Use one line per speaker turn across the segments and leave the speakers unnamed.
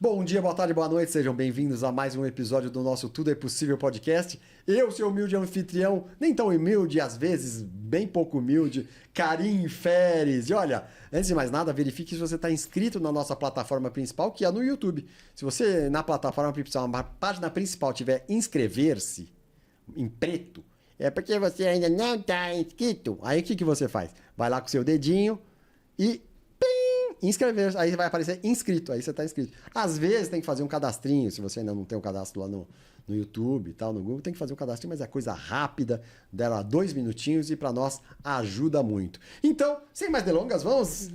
Bom dia, boa tarde, boa noite, sejam bem-vindos a mais um episódio do nosso Tudo é Possível podcast. Eu, seu humilde anfitrião, nem tão humilde, às vezes bem pouco humilde, Karim Feres. E olha, antes de mais nada, verifique se você está inscrito na nossa plataforma principal, que é no YouTube. Se você, na plataforma principal, na página principal, tiver inscrever-se em preto, é porque você ainda não está inscrito. Aí o que você faz? Vai lá com o seu dedinho e inscrever, aí vai aparecer inscrito, aí você está inscrito. Às vezes tem que fazer um cadastrinho, se você ainda não tem um cadastro lá no YouTube e tal, no Google, tem que fazer um cadastrinho, mas é coisa rápida, dela 2 minutinhos e para nós ajuda muito. Então, sem mais delongas, vamos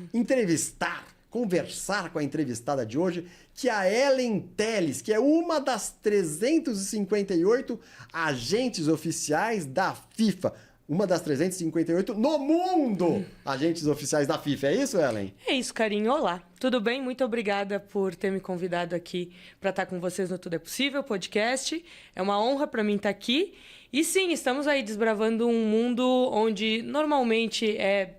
conversar com a entrevistada de hoje, que é a Ellen Telles, que é uma das 358 agentes oficiais da FIFA. Uma das 358 no mundo, agentes oficiais da FIFA. É isso, Ellen?
É isso, Carinho. Olá, tudo bem? Muito obrigada por ter me convidado aqui para estar com vocês no Tudo é Possível podcast. É uma honra para mim estar aqui. E sim, estamos aí desbravando um mundo onde normalmente é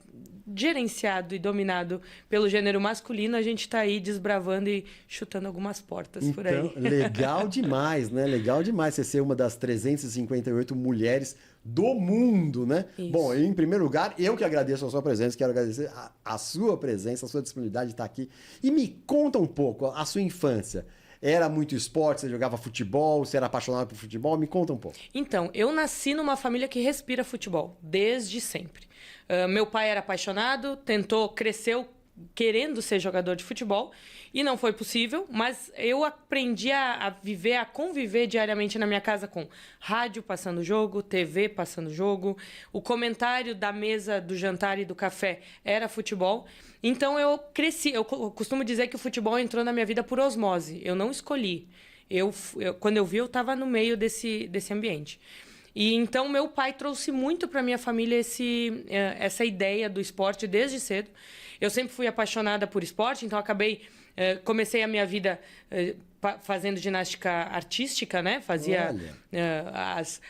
gerenciado e dominado pelo gênero masculino. A gente está aí desbravando e chutando algumas portas por aí.
Legal demais, né? Legal demais você ser uma das 358 mulheres do mundo, né? Isso. Bom, em primeiro lugar, eu que agradeço a sua presença, quero agradecer a sua presença, a sua disponibilidade de estar aqui. E me conta um pouco a sua infância. Era muito esporte? Você jogava futebol? Você era apaixonado por futebol? Me conta um pouco.
Então, eu nasci numa família que respira futebol, desde sempre. Meu pai era apaixonado, cresceu querendo ser jogador de futebol e não foi possível, mas eu aprendi a conviver diariamente na minha casa com rádio passando jogo, TV passando jogo, o comentário da mesa do jantar e do café era futebol. Então eu cresci, eu costumo dizer que o futebol entrou na minha vida por osmose, eu não escolhi. Quando eu vi, eu estava no meio desse ambiente. E então meu pai trouxe muito para minha família essa ideia do esporte desde cedo. Eu sempre fui apaixonada por esporte, então comecei a minha vida fazendo ginástica artística, né? Fazia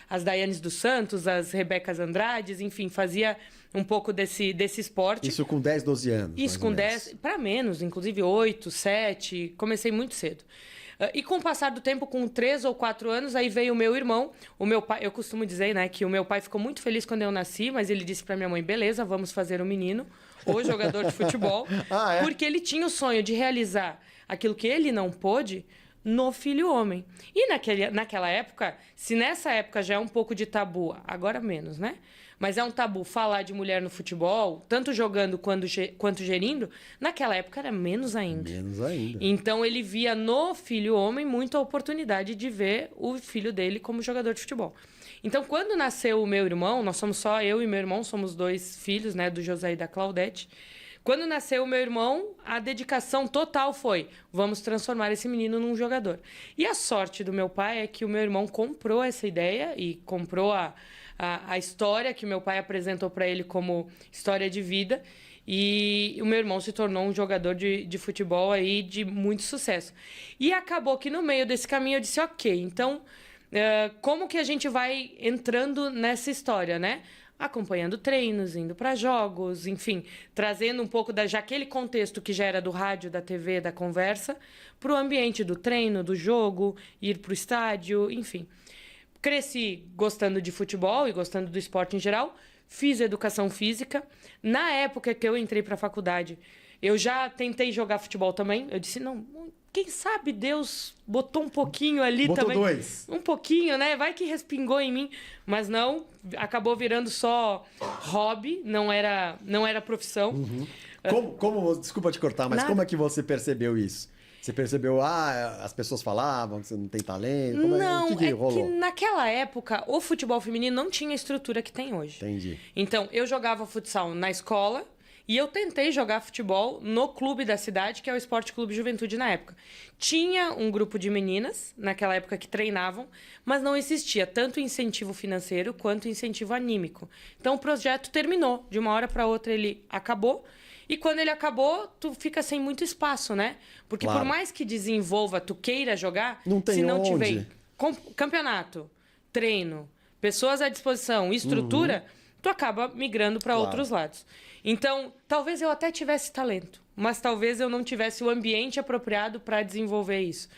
as Daianes dos Santos, as Rebecas Andrades, enfim, fazia um pouco desse esporte.
Isso com 10, 12 anos?
Isso com 10, para menos, inclusive 8, 7, comecei muito cedo. E com o passar do tempo, com 3 ou 4 anos, aí veio o meu irmão. O meu pai, eu costumo dizer, né, que o meu pai ficou muito feliz quando eu nasci, mas ele disse para minha mãe, beleza, vamos fazer um menino, ou jogador de futebol, porque ele tinha o sonho de realizar aquilo que ele não pôde no filho homem. E naquela época, se nessa época já é um pouco de tabu, agora menos, né? Mas é um tabu falar de mulher no futebol, tanto jogando quanto gerindo, naquela época era menos ainda.
Menos ainda.
Então ele via no filho homem muita oportunidade de ver o filho dele como jogador de futebol. Então quando nasceu o meu irmão, nós somos só eu e meu irmão, somos 2 filhos, né, do José e da Claudete. Quando nasceu o meu irmão, a dedicação total foi: vamos transformar esse menino num jogador. E a sorte do meu pai é que o meu irmão comprou essa ideia e comprou a história que meu pai apresentou para ele como história de vida. E o meu irmão se tornou um jogador de futebol aí de muito sucesso. E acabou que no meio desse caminho eu disse, ok, então como que a gente vai entrando nessa história, né? Acompanhando treinos, indo para jogos, enfim, trazendo um pouco já aquele contexto que já era do rádio, da TV, da conversa, para o ambiente do treino, do jogo, ir para o estádio, enfim. Cresci gostando de futebol e gostando do esporte em geral, fiz educação física. Na época que eu entrei para a faculdade, eu já tentei jogar futebol também. Eu disse, não, quem sabe Deus botou um pouquinho ali também.
Botou 2.
Um pouquinho, né? Vai que respingou em mim. Mas não, acabou virando só hobby, não era profissão.
Uhum. Desculpa te cortar, mas
Nada.
Como é que você percebeu isso? Você percebeu, as pessoas falavam que você não tem talento?
Não,
o que rolou?
que naquela época o futebol feminino não tinha a estrutura que tem hoje.
Entendi.
Então, eu jogava futsal na escola e eu tentei jogar futebol no clube da cidade, que é o Esporte Clube Juventude na época. Tinha um grupo de meninas naquela época que treinavam, mas não existia tanto incentivo financeiro quanto incentivo anímico. Então, o projeto terminou. De uma hora para outra ele acabou. E quando ele acabou, tu fica sem muito espaço, né? Porque
Claro.
por mais que desenvolva, tu queira jogar,
Não tem
se não
onde.
tiver campeonato, treino, pessoas à disposição, estrutura, tu acaba migrando para
Claro.
outros lados. Então, talvez eu até tivesse talento, mas talvez eu não tivesse o ambiente apropriado para desenvolver isso.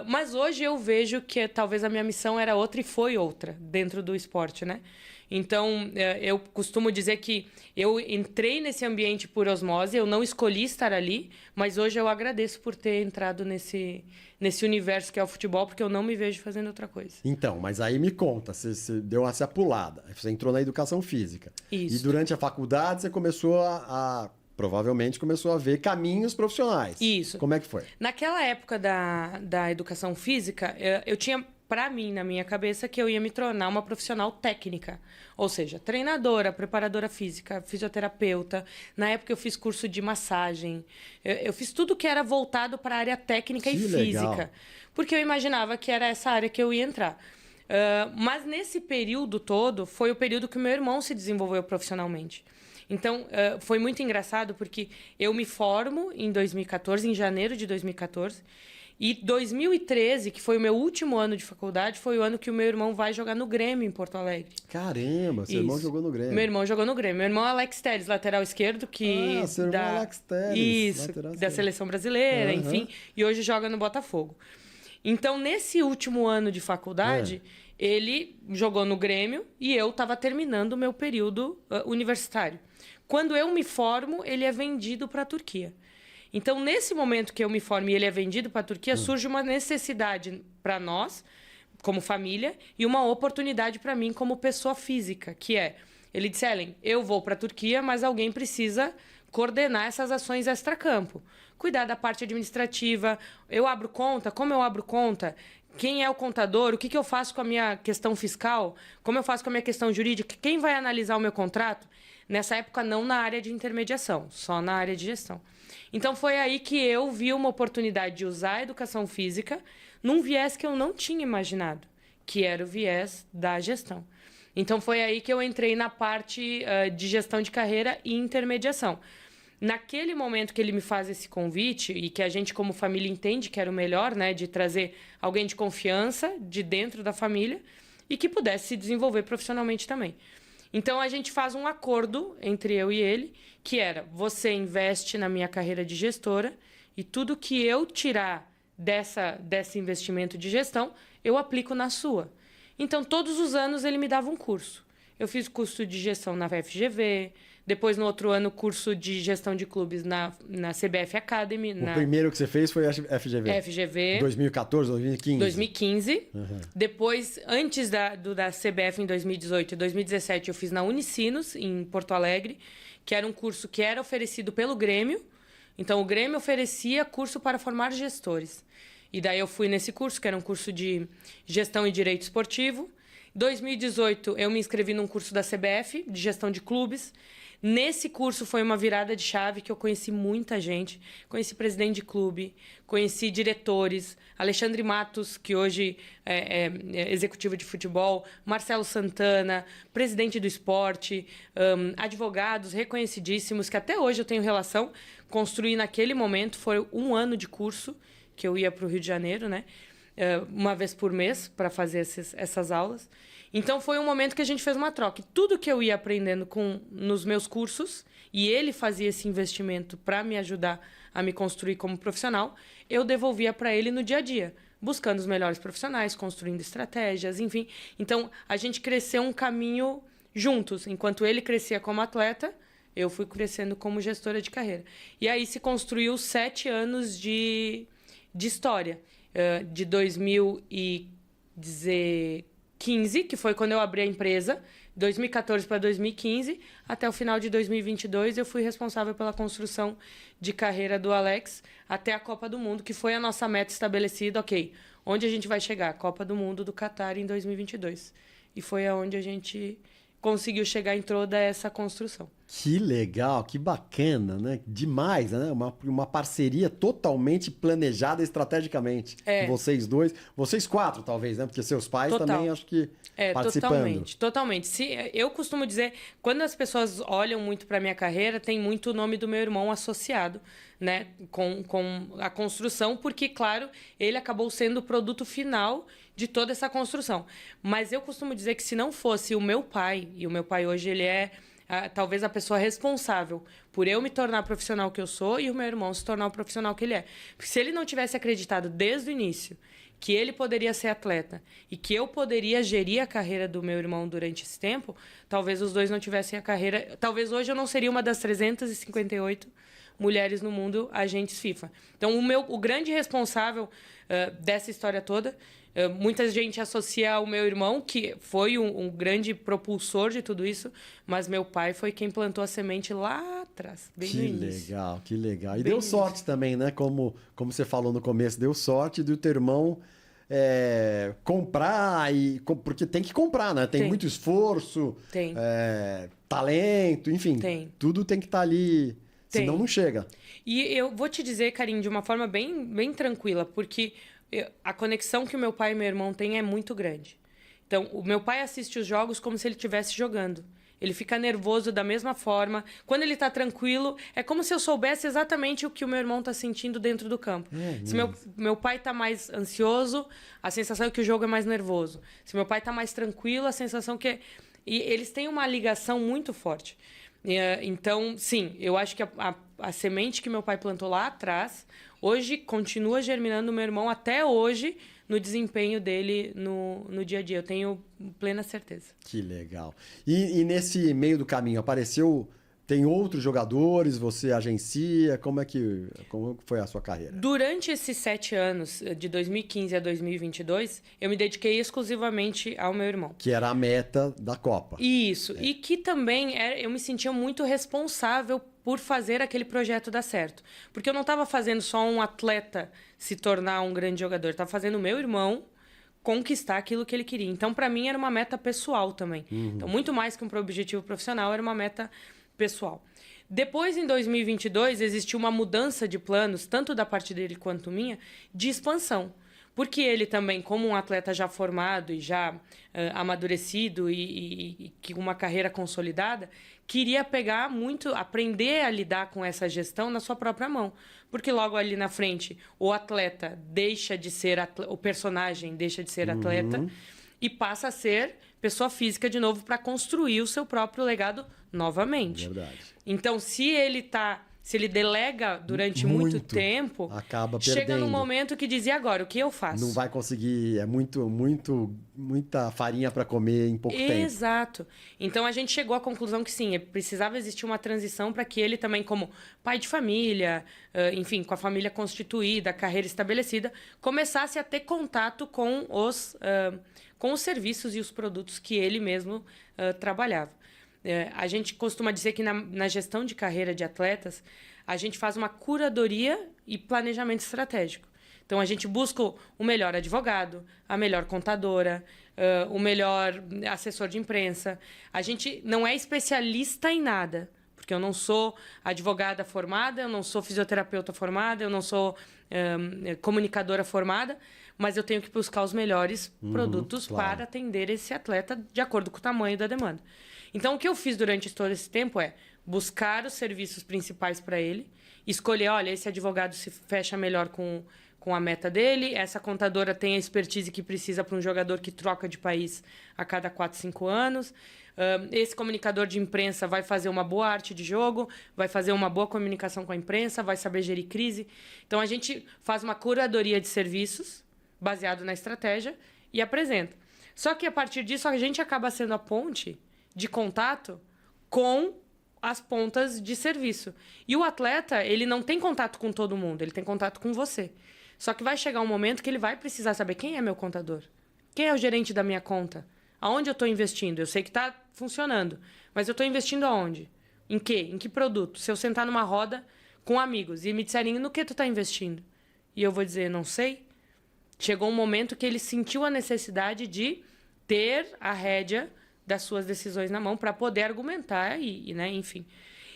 Mas hoje eu vejo que talvez a minha missão era outra e foi outra dentro do esporte, né? Então, eu costumo dizer que eu entrei nesse ambiente por osmose, eu não escolhi estar ali, mas hoje eu agradeço por ter entrado nesse universo que é o futebol, porque eu não me vejo fazendo outra coisa.
Então, mas aí me conta, você deu essa pulada, você entrou na educação física.
Isso.
E durante a faculdade você começou provavelmente começou a ver caminhos profissionais.
Isso.
Como é que foi?
Naquela época da educação física, eu tinha para mim, na minha cabeça, que eu ia me tornar uma profissional técnica. Ou seja, treinadora, preparadora física, fisioterapeuta. Na época eu fiz curso de massagem. Eu fiz tudo que era voltado para a área técnica e física.
Legal.
Porque eu imaginava que era essa área que eu ia entrar. Mas nesse período todo, foi o período que o meu irmão se desenvolveu profissionalmente. Então, foi muito engraçado porque eu me formo em 2014, em janeiro de 2014. E 2013, que foi o meu último ano de faculdade, foi o ano que o meu irmão vai jogar no Grêmio, em Porto Alegre.
Caramba, seu irmão jogou no Grêmio.
Meu irmão jogou no Grêmio. Meu irmão é Alex Telles, lateral esquerdo, que
seu irmão é Alex Telles.
Isso, da seleção brasileira, enfim. E hoje joga no Botafogo. Então, nesse último ano de faculdade, ele jogou no Grêmio e eu estava terminando o meu período universitário. Quando eu me formo, ele é vendido para a Turquia. Então, nesse momento que eu me formo e ele é vendido para a Turquia, surge uma necessidade para nós, como família, e uma oportunidade para mim como pessoa física, que é... Ele disse, Ellen, eu vou para a Turquia, mas alguém precisa coordenar essas ações extracampo. Cuidar da parte administrativa. Eu abro conta? Como eu abro conta? Quem é o contador? O que eu faço com a minha questão fiscal? Como eu faço com a minha questão jurídica? Quem vai analisar o meu contrato? Nessa época, não na área de intermediação, só na área de gestão. Então, foi aí que eu vi uma oportunidade de usar a educação física num viés que eu não tinha imaginado, que era o viés da gestão. Então, foi aí que eu entrei na parte de gestão de carreira e intermediação. Naquele momento que ele me faz esse convite e que a gente, como família, entende que era o melhor, né, de trazer alguém de confiança de dentro da família e que pudesse se desenvolver profissionalmente também. Então, a gente faz um acordo entre eu e ele, que era, você investe na minha carreira de gestora e tudo que eu tirar desse investimento de gestão, eu aplico na sua. Então, todos os anos ele me dava um curso. Eu fiz curso de gestão na FGV, depois, no outro ano, curso de gestão de clubes na CBF Academy.
O primeiro que você fez foi a FGV?
FGV.
2014, 2015?
2015. Depois, antes da CBF, em 2018 e 2017, eu fiz na Unicinos, em Porto Alegre, que era um curso que era oferecido pelo Grêmio. Então, o Grêmio oferecia curso para formar gestores. E daí eu fui nesse curso, que era um curso de gestão e direito esportivo. Em 2018, eu me inscrevi num curso da CBF, de gestão de clubes. Nesse curso foi uma virada de chave que eu conheci muita gente. Conheci presidente de clube, conheci diretores, Alexandre Matos, que hoje é executivo de futebol, Marcelo Santana, presidente do esporte, advogados reconhecidíssimos, que até hoje eu tenho relação. Construí naquele momento, foi 1 ano de curso que eu ia para o Rio de Janeiro, né? Uma vez por mês para fazer essas aulas. Então, foi um momento que a gente fez uma troca. E tudo que eu ia aprendendo nos meus cursos, e ele fazia esse investimento para me ajudar a me construir como profissional, eu devolvia para ele no dia a dia, buscando os melhores profissionais, construindo estratégias, enfim. Então, a gente cresceu um caminho juntos. Enquanto ele crescia como atleta, eu fui crescendo como gestora de carreira. E aí se construiu 7 anos de história. De 2015, que foi quando eu abri a empresa, 2014 para 2015, até o final de 2022, eu fui responsável pela construção de carreira do Alex até a Copa do Mundo, que foi a nossa meta estabelecida. Ok, onde a gente vai chegar? A Copa do Mundo do Catar em 2022. E foi aonde a gente conseguiu chegar em toda essa construção.
Que legal, que bacana, né? Demais, né? Uma parceria totalmente planejada estrategicamente. Vocês dois, vocês 4 talvez, né? Porque seus pais também acho que participando.
Totalmente. Eu costumo dizer, quando as pessoas olham muito para minha carreira, tem muito o nome do meu irmão associado, né? Com a construção, porque, claro, ele acabou sendo o produto final de toda essa construção. Mas eu costumo dizer que se não fosse o meu pai, e o meu pai hoje ele é talvez a pessoa responsável por eu me tornar a profissional que eu sou e o meu irmão se tornar o profissional que ele é. Porque se ele não tivesse acreditado desde o início que ele poderia ser atleta e que eu poderia gerir a carreira do meu irmão durante esse tempo, talvez os dois não tivessem a carreira... Talvez hoje eu não seria uma das 358 mulheres no mundo agentes FIFA. Então, o grande responsável dessa história toda, muita gente associa ao meu irmão, que foi um grande propulsor de tudo isso, mas meu pai foi quem plantou a semente lá atrás, bem no início.
Que legal, que legal. E
Bem
deu sorte também, né? Como você falou no começo, deu sorte do teu irmão comprar, porque tem que comprar, né? Tem muito esforço,
Tem.
Talento, enfim. Tudo tem que estar ali, senão não chega.
E eu vou te dizer, Karim, de uma forma bem, bem tranquila, porque a conexão que o meu pai e meu irmão têm é muito grande. Então, o meu pai assiste os jogos como se ele estivesse jogando. Ele fica nervoso da mesma forma. Quando ele está tranquilo, é como se eu soubesse exatamente o que o meu irmão está sentindo dentro do campo. Se meu pai está mais ansioso, a sensação é que o jogo é mais nervoso. Se meu pai está mais tranquilo, a sensação que... E eles têm uma ligação muito forte. Então, sim, eu acho que a semente que meu pai plantou lá atrás, hoje continua germinando no meu irmão até hoje no desempenho dele no dia a dia. Eu tenho plena certeza.
Que legal. E nesse meio do caminho, tem outros jogadores, você agencia? Como foi a sua carreira?
Durante esses 7 anos, de 2015 a 2022, eu me dediquei exclusivamente ao meu irmão.
Que era a meta da Copa.
Isso. E que também eu me sentia muito responsável por fazer aquele projeto dar certo. Porque eu não estava fazendo só um atleta se tornar um grande jogador. Eu estava fazendo o meu irmão conquistar aquilo que ele queria. Então, para mim, era uma meta pessoal também. Então, muito mais que um objetivo profissional, era uma meta pessoal. Depois, em 2022, existiu uma mudança de planos, tanto da parte dele quanto minha, de expansão. Porque ele também, como um atleta já formado e já amadurecido e com uma carreira consolidada, queria aprender a lidar com essa gestão na sua própria mão. Porque logo ali na frente, o atleta deixa de ser o personagem deixa de ser atleta e passa a ser pessoa física de novo para construir o seu próprio legado novamente.
Verdade.
Então, se ele delega durante muito tempo,
acaba
chega
perdendo.
num momento que diz, e agora, o que eu faço?
Não vai conseguir, muita farinha para comer em pouco tempo.
Exato. Então, a gente chegou à conclusão que sim, precisava existir uma transição para que ele também, como pai de família, enfim, com a família constituída, a carreira estabelecida, começasse a ter contato com os serviços e os produtos que ele mesmo trabalhava. A gente costuma dizer que na gestão de carreira de atletas, a gente faz uma curadoria e planejamento estratégico. Então, a gente busca o melhor advogado, a melhor contadora, o melhor assessor de imprensa. A gente não é especialista em nada, porque eu não sou advogada formada, eu não sou fisioterapeuta formada, eu não sou comunicadora formada, mas eu tenho que buscar os melhores produtos para atender esse atleta de acordo com o tamanho da demanda. Então, o que eu fiz durante todo esse tempo é buscar os serviços principais para ele, escolher, olha, esse advogado se fecha melhor com a meta dele, essa contadora tem a expertise que precisa para um jogador que troca de país a cada 4, 5 anos, esse comunicador de imprensa vai fazer uma boa arte de jogo, vai fazer uma boa comunicação com a imprensa, vai saber gerir crise. Então, a gente faz uma curadoria de serviços baseado na estratégia e apresenta. Só que, a partir disso, a gente acaba sendo a ponte de contato com as pontas de serviço. E o atleta, ele não tem contato com todo mundo, ele tem contato com você. Só que vai chegar um momento que ele vai precisar saber quem é meu contador, quem é o gerente da minha conta, aonde eu estou investindo. Eu sei que está funcionando, mas eu estou investindo aonde? Em quê? Em que produto? Se eu sentar numa roda com amigos e me disserem no que tu está investindo, e eu vou dizer, não sei, chegou um momento que ele sentiu a necessidade de ter a rédea das suas decisões na mão para poder argumentar né, enfim.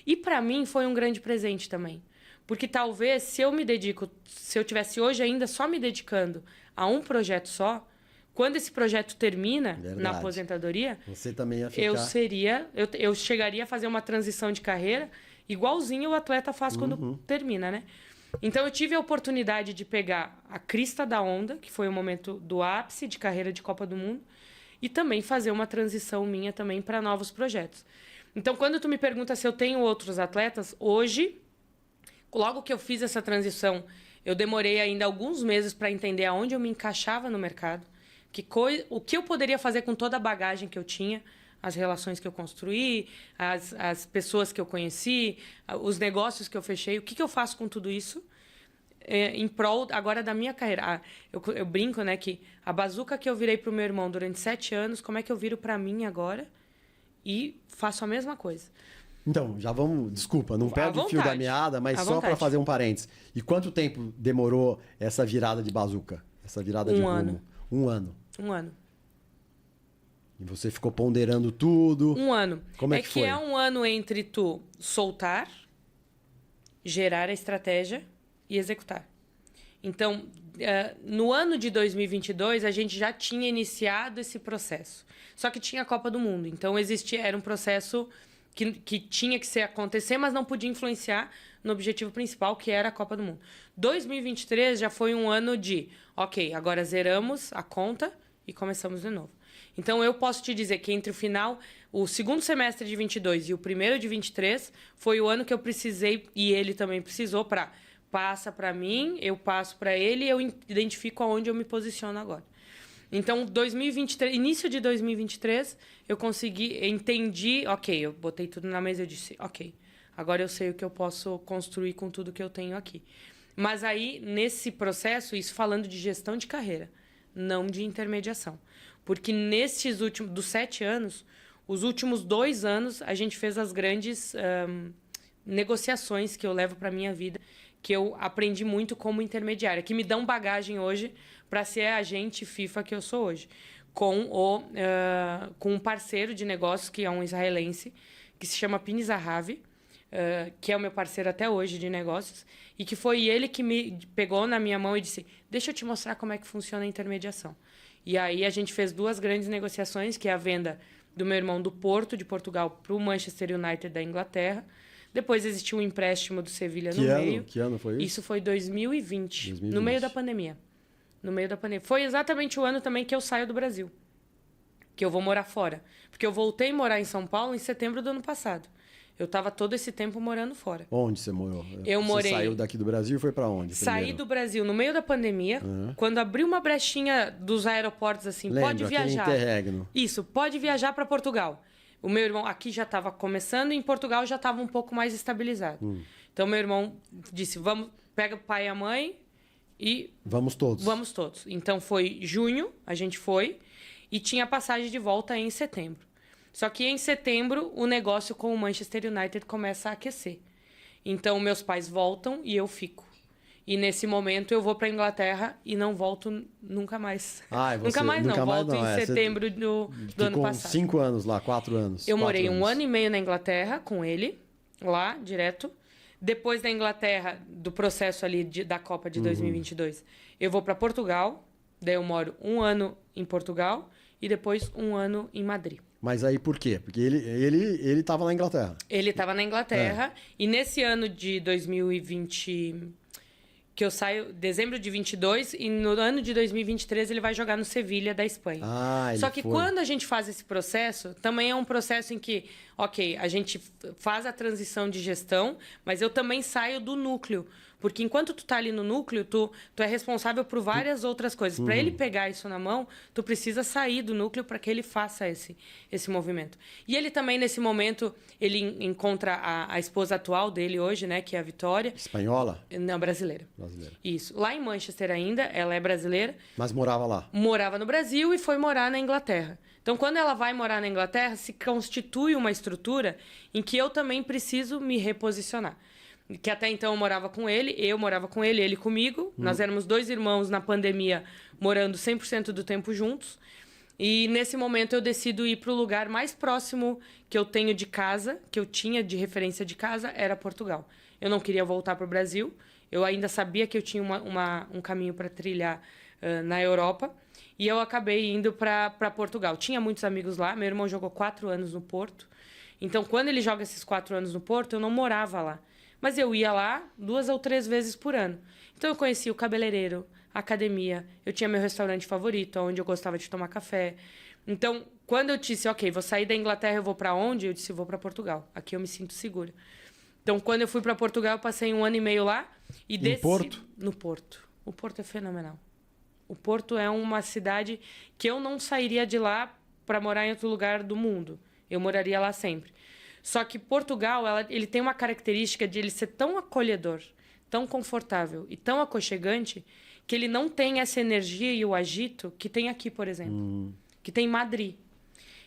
E para mim foi um grande presente também. Porque talvez se eu tivesse hoje ainda só me dedicando a um projeto só, quando esse projeto termina na aposentadoria,
você também ia ficar...
eu chegaria a fazer uma transição de carreira igualzinho o atleta faz quando termina, né? Então eu tive a oportunidade de pegar a crista da onda, que foi o momento do ápice de carreira de Copa do Mundo, e também fazer uma transição minha também para novos projetos. Então, quando tu me pergunta se eu tenho outros atletas, hoje, logo que eu fiz essa transição, eu demorei ainda alguns meses para entender aonde eu me encaixava no mercado, o que eu poderia fazer com toda a bagagem que eu tinha, as relações que eu construí, as pessoas que eu conheci, os negócios que eu fechei, o que eu faço com tudo isso em prol agora da minha carreira. Eu brinco, né, que a bazuca que eu virei para o meu irmão durante 7 anos, como é que eu viro para mim agora e faço a mesma coisa.
Então, já vamos... Desculpa, não perde o fio da meada, mas só para fazer um parênteses. E quanto tempo demorou essa virada de bazuca? Essa virada de rumo? 1 ano.
1 ano.
E você ficou ponderando tudo.
1 ano.
Como é que foi?
É 1 ano entre tu soltar, gerar a estratégia e executar. Então, no ano de 2022, a gente já tinha iniciado esse processo. Só que tinha a Copa do Mundo. Então, era um processo que tinha que acontecer, mas não podia influenciar no objetivo principal, que era a Copa do Mundo. 2023 já foi um ano de, ok, agora zeramos a conta e começamos de novo. Então, eu posso te dizer que entre o segundo semestre de 22 e o primeiro de 23, foi o ano que eu precisei, e ele também precisou, passa para mim, eu passo para ele e eu identifico aonde eu me posiciono agora. Então, 2023, início de 2023, eu entendi, ok, eu botei tudo na mesa e disse, ok, agora eu sei o que eu posso construir com tudo que eu tenho aqui. Mas aí, nesse processo, isso falando de gestão de carreira, não de intermediação. Porque nesses dos 7 anos, os últimos 2 anos, a gente fez as grandes negociações que eu levo para a minha vida, que eu aprendi muito como intermediária, que me dão bagagem hoje para ser a agente FIFA que eu sou hoje, com um parceiro de negócios, que é um israelense, que se chama Pini Zahavi, que é o meu parceiro até hoje de negócios, e que foi ele que me pegou na minha mão e disse, deixa eu te mostrar como é que funciona a intermediação. E aí a gente fez 2 grandes negociações, que é a venda do meu irmão do Porto, de Portugal, para o Manchester United da Inglaterra. Depois existiu um empréstimo do Sevilha no meio.
Que ano foi isso?
Isso foi 2020, no meio da pandemia. No meio da pandemia. Foi exatamente o ano também que eu saio do Brasil. Que eu vou morar fora. Porque eu voltei a morar em São Paulo em setembro do ano passado. Eu estava todo esse tempo morando fora.
Onde você morou?
Você
saiu daqui do Brasil e foi para onde?
Saí do Brasil no meio da pandemia, quando abriu uma brechinha dos aeroportos assim, pode viajar.
Interregno.
Isso, pode viajar para Portugal. O meu irmão aqui já estava começando e em Portugal já estava um pouco mais estabilizado. Então, meu irmão disse, pega o pai e a mãe e...
Vamos todos.
Vamos todos. Então, foi junho, a gente foi, e tinha passagem de volta em setembro. Só que em setembro, o negócio com o Manchester United começa a aquecer. Então, meus pais voltam e eu fico. E nesse momento, eu vou para a Inglaterra e não volto nunca mais. Nunca mais não. Volto em setembro do ano passado.
5 anos lá, 4 anos.
Eu morei 1 ano e meio na Inglaterra com ele, lá, direto. Depois da Inglaterra, do processo ali da Copa de 2022, eu vou para Portugal. Daí eu moro 1 ano em Portugal e depois 1 ano em Madrid.
Mas aí por quê? Porque ele estava na Inglaterra.
Ele estava na Inglaterra. E nesse ano de 2020, que eu saio dezembro de 22, e no ano de 2023 ele vai jogar no Sevilha da Espanha. Só que quando a gente faz esse processo, também é um processo em que, ok, a gente faz a transição de gestão, mas eu também saio do núcleo. Porque enquanto tu tá ali no núcleo, tu é responsável por várias outras coisas. Para ele pegar isso na mão, tu precisa sair do núcleo para que ele faça esse movimento. E ele também, nesse momento, ele encontra a esposa atual dele hoje, né? Que é a Vitória.
Espanhola?
Não, brasileira.
Brasileira.
Isso. Lá em Manchester ainda, ela é brasileira.
Mas morava lá?
Morava no Brasil e foi morar na Inglaterra. Então, quando ela vai morar na Inglaterra, se constitui uma estrutura em que eu também preciso me reposicionar. Que até então eu morava com ele comigo. Nós éramos 2 irmãos na pandemia, morando 100% do tempo juntos. E nesse momento eu decido ir para o lugar mais próximo que eu tenho de casa, que eu tinha de referência de casa, era Portugal. Eu não queria voltar para o Brasil. Eu ainda sabia que eu tinha um caminho para trilhar na Europa. E eu acabei indo para Portugal. Tinha muitos amigos lá. Meu irmão jogou 4 anos no Porto. Então, quando ele joga esses 4 anos no Porto, eu não morava lá. Mas eu ia lá 2 ou 3 vezes por ano. Então, eu conhecia o cabeleireiro, a academia. Eu tinha meu restaurante favorito, onde eu gostava de tomar café. Então, quando eu disse, ok, vou sair da Inglaterra, eu vou para onde? Eu disse, vou para Portugal. Aqui eu me sinto segura. Então, quando eu fui para Portugal, eu passei 1 ano e meio lá. E
No Porto?
No Porto. O Porto é fenomenal. O Porto é uma cidade que eu não sairia de lá para morar em outro lugar do mundo. Eu moraria lá sempre. Só que Portugal, ele tem uma característica de ele ser tão acolhedor, tão confortável e tão aconchegante, que ele não tem essa energia e o agito que tem aqui, por exemplo. Que tem em Madrid.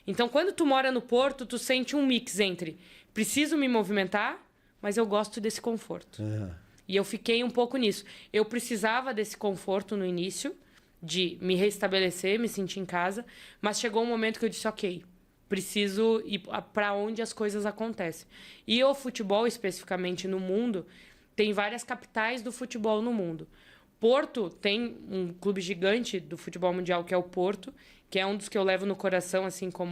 Então, quando tu mora no Porto, tu sente um mix entre preciso me movimentar, mas eu gosto desse conforto. E eu fiquei um pouco nisso. Eu precisava desse conforto no início, de me restabelecer, me sentir em casa, mas chegou um momento que eu disse, ok, preciso ir para onde as coisas acontecem. E o futebol, especificamente no mundo, tem várias capitais do futebol no mundo. Porto tem um clube gigante do futebol mundial, que é o Porto, que é um dos que eu levo no coração, assim, com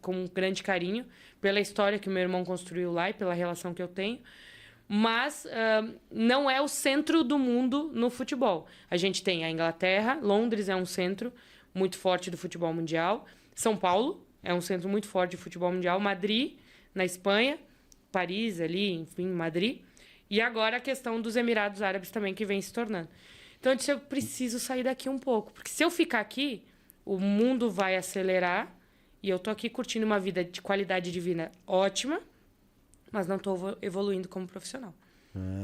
um grande carinho, pela história que meu irmão construiu lá e pela relação que eu tenho. Mas não é o centro do mundo no futebol. A gente tem a Inglaterra, Londres é um centro muito forte do futebol mundial, São Paulo é um centro muito forte de futebol mundial, Madrid, na Espanha, Paris ali, enfim, Madrid. E agora a questão dos Emirados Árabes também, que vem se tornando. Então eu disse, eu preciso sair daqui um pouco, porque se eu ficar aqui, o mundo vai acelerar e eu tô aqui curtindo uma vida de qualidade de vida ótima, mas não estou evoluindo como profissional.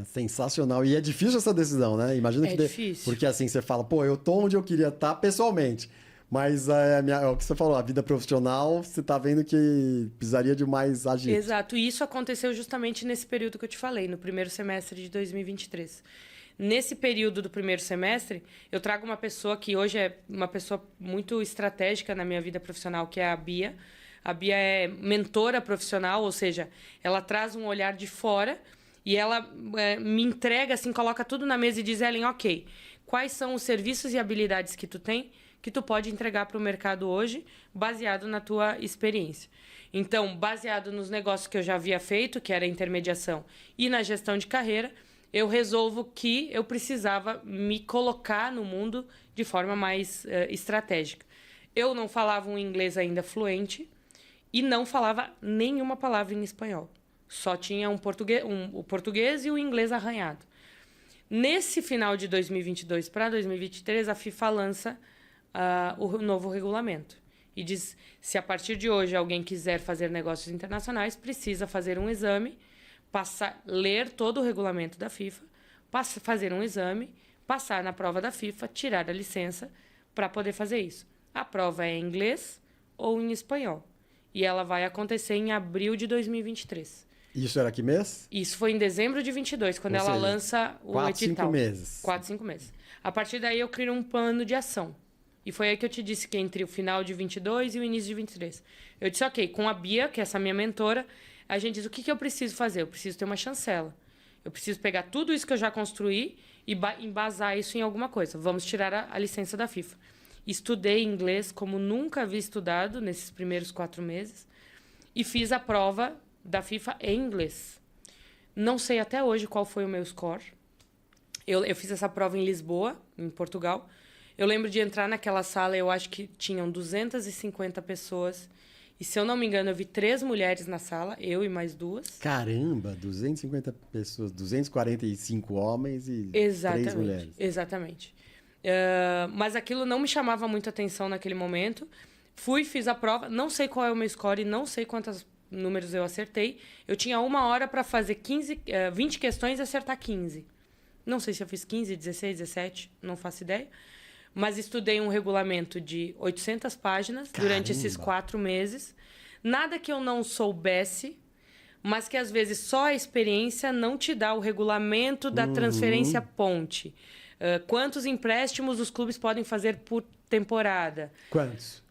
Sensacional. E é difícil essa decisão, né? Imagina que
difícil.
Porque assim, você fala, pô, eu tô onde eu queria estar pessoalmente. Mas é o que você falou, a vida profissional, você tá vendo que precisaria de mais agito.
Exato. E isso aconteceu justamente nesse período que eu te falei, no primeiro semestre de 2023. Nesse período do primeiro semestre, eu trago uma pessoa que hoje é uma pessoa muito estratégica na minha vida profissional, que é a Bia. A Bia é mentora profissional, ou seja, ela traz um olhar de fora e ela me entrega, assim, coloca tudo na mesa e diz, Ellen, ok, quais são os serviços e habilidades que tu tem que tu pode entregar para o mercado hoje, baseado na tua experiência. Então, baseado nos negócios que eu já havia feito, que era a intermediação, e na gestão de carreira, eu resolvo que eu precisava me colocar no mundo de forma mais estratégica. Eu não falava um inglês ainda fluente e não falava nenhuma palavra em espanhol. Só tinha o português e o inglês arranhado. Nesse final de 2022 para 2023, a FIFA lança o novo regulamento. E diz, se a partir de hoje alguém quiser fazer negócios internacionais, precisa fazer um exame, ler todo o regulamento da FIFA, fazer um exame, passar na prova da FIFA, tirar a licença para poder fazer isso. A prova é em inglês ou em espanhol. E ela vai acontecer em abril de 2023.
Isso era que mês?
Isso foi em dezembro de 22, quando ela lança o
4,
edital.
5 meses.
4, 5 meses. A partir daí eu crio um plano de ação. E foi aí que eu te disse que entre o final de 22 e o início de 23. Eu disse, ok, com a Bia, que é essa minha mentora, a gente diz, o que eu preciso fazer? Eu preciso ter uma chancela. Eu preciso pegar tudo isso que eu já construí e embasar isso em alguma coisa. Vamos tirar a licença da FIFA. Estudei inglês como nunca havia estudado nesses primeiros 4 meses e fiz a prova da FIFA em inglês. Não sei até hoje qual foi o meu score. Eu fiz essa prova em Lisboa, em Portugal. Eu lembro de entrar naquela sala, eu acho que tinham 250 pessoas. E, se eu não me engano, eu vi 3 mulheres na sala, eu e mais 2.
Caramba, 250 pessoas, 245 homens e 3 mulheres.
Exatamente. Mas aquilo não me chamava muito atenção naquele momento. Fiz a prova, não sei qual é o meu score, não sei quantos números eu acertei. Eu tinha 1 hora para fazer 20 questões e acertar 15. Não sei se eu fiz 15, 16, 17, não faço ideia. Mas estudei um regulamento de 800 páginas durante esses 4 meses. Nada que eu não soubesse, mas que às vezes só a experiência não te dá o regulamento da transferência ponte. Quantos empréstimos os clubes podem fazer por temporada?
Quantos?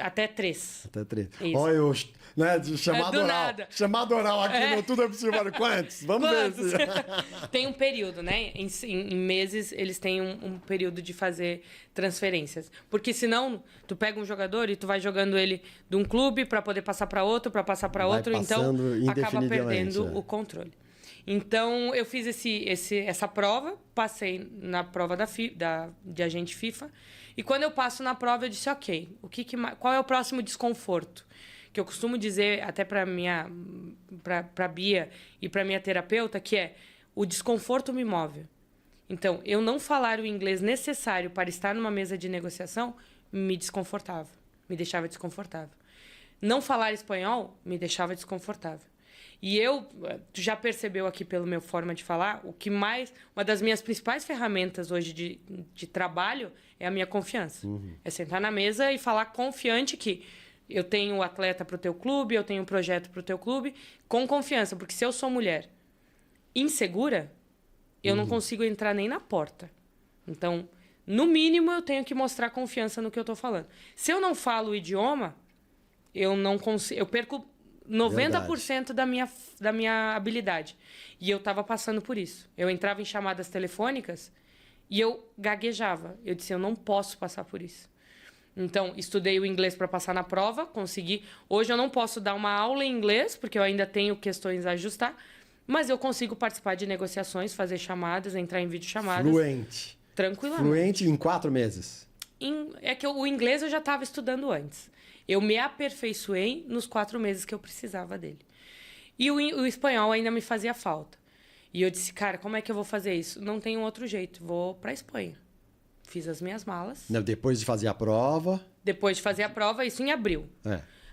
Até 3.
Até 3.
Isso.
Olha, né, chamado
do
oral.
nada.
Chamado oral aqui no Tudo é Possível. Quantos? Vamos ver.
Tem um período, né? Em meses, eles têm um período de fazer transferências. Porque senão, tu pega um jogador e tu vai jogando ele de um clube para poder passar para outro, então acaba perdendo o controle. Então, eu fiz essa prova, passei na prova de agente FIFA. E quando eu passo na prova, eu disse, ok, qual é o próximo desconforto? Que eu costumo dizer até para Bia e para minha terapeuta, que é, o desconforto me move. Então, eu não falar o inglês necessário para estar numa mesa de negociação me desconfortava, me deixava desconfortável. Não falar espanhol me deixava desconfortável. E tu já percebeu aqui pelo meu forma de falar, uma das minhas principais ferramentas hoje de trabalho é a minha confiança. É sentar na mesa e falar confiante que eu tenho um atleta para o teu clube, eu tenho um projeto para o teu clube, com confiança. Porque se eu sou mulher insegura, eu não consigo entrar nem na porta. Então, no mínimo, eu tenho que mostrar confiança no que eu estou falando. Se eu não falo o idioma, eu perco 90% da minha habilidade. E eu estava passando por isso. Eu entrava em chamadas telefônicas e eu gaguejava. Eu disse, eu não posso passar por isso. Então, estudei o inglês para passar na prova, consegui. Hoje eu não posso dar uma aula em inglês, porque eu ainda tenho questões a ajustar, mas eu consigo participar de negociações, fazer chamadas, entrar em videochamadas.
Fluente.
Tranquilamente.
Fluente em 4 meses.
É que o inglês eu já estava estudando antes. Eu me aperfeiçoei nos 4 meses que eu precisava dele. E o espanhol ainda me fazia falta. E eu disse, cara, como é que eu vou fazer isso? Não tem outro jeito, vou para a Espanha. Fiz as minhas malas.
Depois de fazer a prova.
Depois de fazer a prova, isso em abril.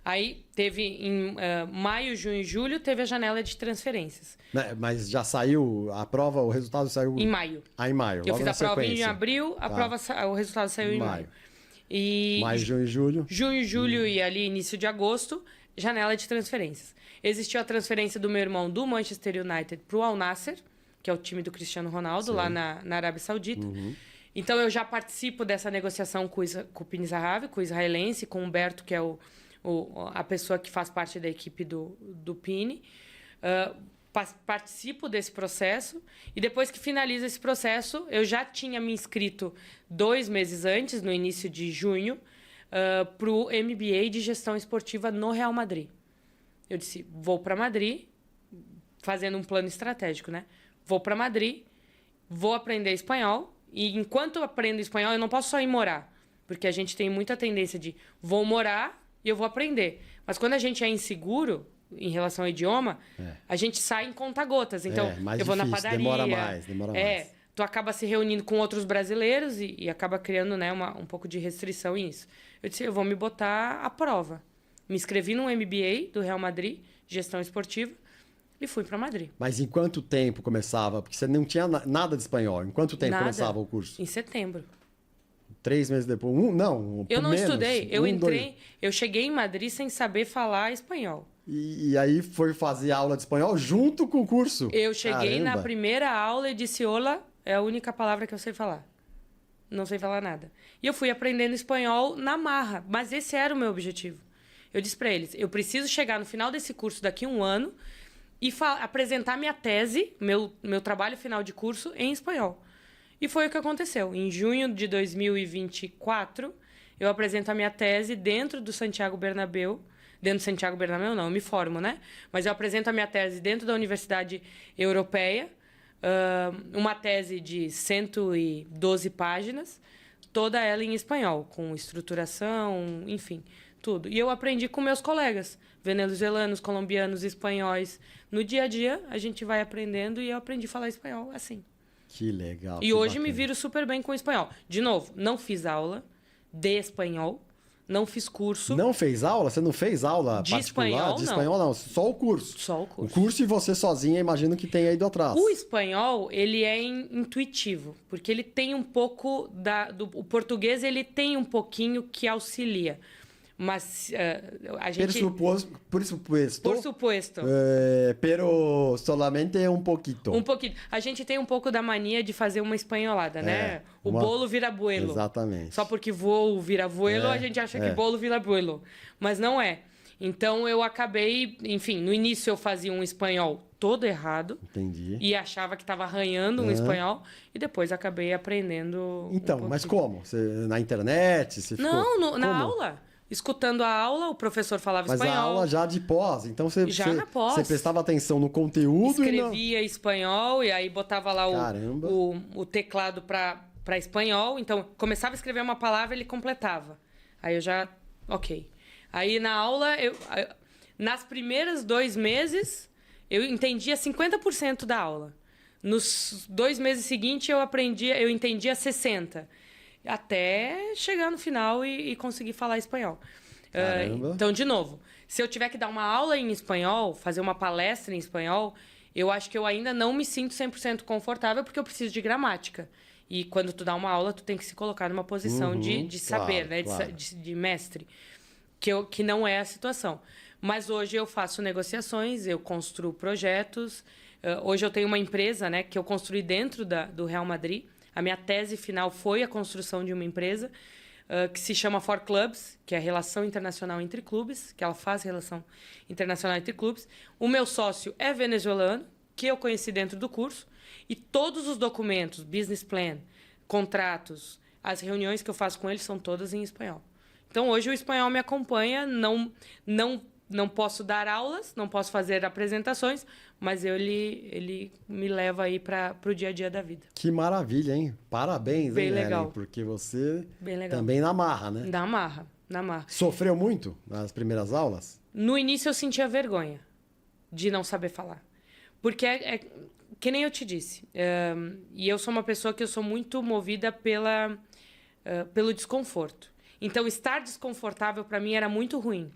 Aí teve em maio, junho e julho, teve a janela de transferências.
Mas já saiu a prova, o resultado saiu...
Em maio.
Em maio,
eu
logo
fiz
na
a prova
sequência.
em abril, o resultado saiu em maio.
Maio, junho e julho.
Junho, julho e ali início de agosto, janela de transferências. Existiu a transferência do meu irmão do Manchester United para o Al Nassr, que é o time do Cristiano Ronaldo, lá na Arábia Saudita. Então, eu já participo dessa negociação com o Pini Zahavi, com o israelense, com o Humberto, que é a pessoa que faz parte da equipe do Pini. Participo desse processo e depois que finaliza esse processo, eu já tinha me inscrito 2 meses antes, no início de junho, para o MBA de Gestão Esportiva no Real Madrid. Eu disse, vou para Madrid, fazendo um plano estratégico, né? Vou para Madrid, vou aprender espanhol e enquanto eu aprendo espanhol, eu não posso só ir morar, porque a gente tem muita tendência de vou morar e eu vou aprender. Mas quando a gente é inseguro em relação ao idioma, a gente sai em conta-gotas. Então, eu vou na padaria. Demora mais. Tu acaba se reunindo com outros brasileiros e acaba criando, né, um pouco de restrição nisso. Eu disse, eu vou me botar à prova. Me inscrevi no MBA do Real Madrid, Gestão Esportiva, e fui para Madrid.
Mas em quanto tempo começava? Porque você não tinha nada de espanhol. Em quanto tempo começava o curso?
Em setembro.
3 meses depois?
Eu não estudei. Eu entrei, eu cheguei em Madrid sem saber falar espanhol.
E aí foi fazer aula de espanhol junto com o curso?
Eu cheguei na primeira aula e disse, olá, é a única palavra que eu sei falar. Não sei falar nada. E eu fui aprendendo espanhol na marra, mas esse era o meu objetivo. Eu disse para eles, eu preciso chegar no final desse curso daqui a 1 ano e apresentar minha tese, meu trabalho final de curso em espanhol. E foi o que aconteceu. Em junho de 2024, eu apresento a minha tese dentro do Santiago Bernabéu. Dentro do Santiago Bernabéu, não, eu me formo, né? Mas eu apresento a minha tese dentro da Universidade Europeia, uma tese de 112 páginas, toda ela em espanhol, com estruturação, enfim, tudo. E eu aprendi com meus colegas, venezuelanos, colombianos, espanhóis. No dia a dia, a gente vai aprendendo e eu aprendi a falar espanhol assim.
Que legal.
E hoje me viro super bem com o espanhol. De novo, não fiz aula de espanhol, não fiz curso.
Não fez aula? Você não fez aula
de
particular?
Espanhol,
de espanhol, não. Só o curso.
Só o curso.
O curso e você sozinha, imagino que tenha ido atrás.
O espanhol, ele é intuitivo, porque ele tem um pouco o português, ele tem um pouquinho que auxilia. Mas a gente...
Por supuesto. Pero solamente un poquito.
Um pouquinho. A gente tem um pouco da mania de fazer uma espanholada, né? O bolo vira abuelo.
Exatamente.
Só porque voo vira abuelo, a gente acha que bolo vira abuelo. Mas não é. Então, eu acabei... Enfim, no início eu fazia um espanhol todo errado.
Entendi.
E achava que estava arranhando um espanhol. E depois acabei aprendendo...
Então, mas como? Você, na internet? Você
na aula. escutando a aula, o professor falava
Mas
espanhol.
a aula já de pós, então
Na pós.
você prestava atenção no conteúdo
Escrevia espanhol e aí botava lá o teclado para espanhol. Então, começava a escrever uma palavra, ele completava. Aí eu já... Ok. Aí na aula, nas primeiras 2 meses, eu entendia 50% da aula. Nos 2 meses seguintes, eu entendia 60%. Até chegar no final e conseguir falar espanhol. Então, de novo, se eu tiver que dar uma aula em espanhol, fazer uma palestra em espanhol, eu acho que eu ainda não me sinto 100% confortável porque eu preciso de gramática. E quando tu dá uma aula, tu tem que se colocar numa posição de saber, né? Claro. De mestre. Que não é a situação. Mas hoje eu faço negociações, eu construo projetos. Hoje eu tenho uma empresa, né, que eu construí dentro do Real Madrid. A minha tese final foi a construção de uma empresa que se chama For Clubs, que é a relação internacional entre clubes, que ela faz relação internacional entre clubes. O meu sócio é venezuelano, que eu conheci dentro do curso, e todos os documentos, business plan, contratos, as reuniões que eu faço com ele são todas em espanhol. Então, hoje o espanhol me acompanha, não posso dar aulas, não posso fazer apresentações, mas ele me leva aí para o dia a dia da vida.
Que maravilha, hein? Parabéns,
bem
hein,
legal.
Ellen? Porque você
bem legal.
Também na marra, né?
Na marra.
Sofreu muito nas primeiras aulas?
No início eu sentia vergonha de não saber falar. Porque que nem eu te disse. E eu sou uma pessoa que eu sou muito movida pelo desconforto. Então, estar desconfortável para mim era muito ruim.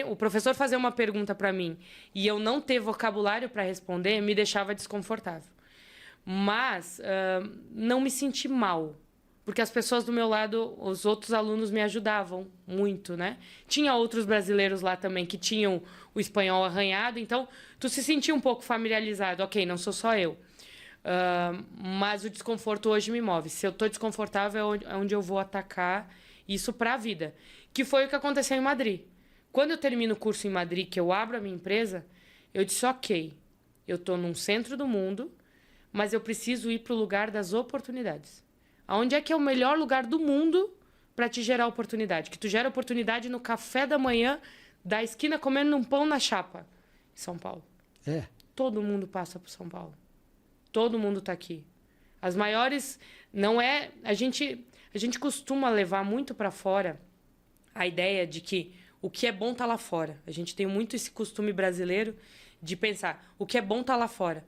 O professor fazer uma pergunta para mim e eu não ter vocabulário para responder me deixava desconfortável. Mas não me senti mal, porque as pessoas do meu lado, os outros alunos me ajudavam muito, né? Tinha outros brasileiros lá também que tinham o espanhol arranhado, então tu se sentia um pouco familiarizado. Ok, não sou só eu. Mas o desconforto hoje me move. Se eu estou desconfortável, é onde eu vou atacar isso para a vida. Que foi o que aconteceu em Madrid. Quando eu termino o curso em Madrid, que eu abro a minha empresa, eu disse, ok, eu estou num centro do mundo, mas eu preciso ir para o lugar das oportunidades. Aonde é que é o melhor lugar do mundo para te gerar oportunidade? Que tu gera oportunidade no café da manhã, da esquina, comendo um pão na chapa. São Paulo. Todo mundo passa por São Paulo. Todo mundo está aqui. As maiores... Não é... A gente costuma levar muito para fora a ideia de que o que é bom está lá fora. A gente tem muito esse costume brasileiro de pensar, o que é bom está lá fora.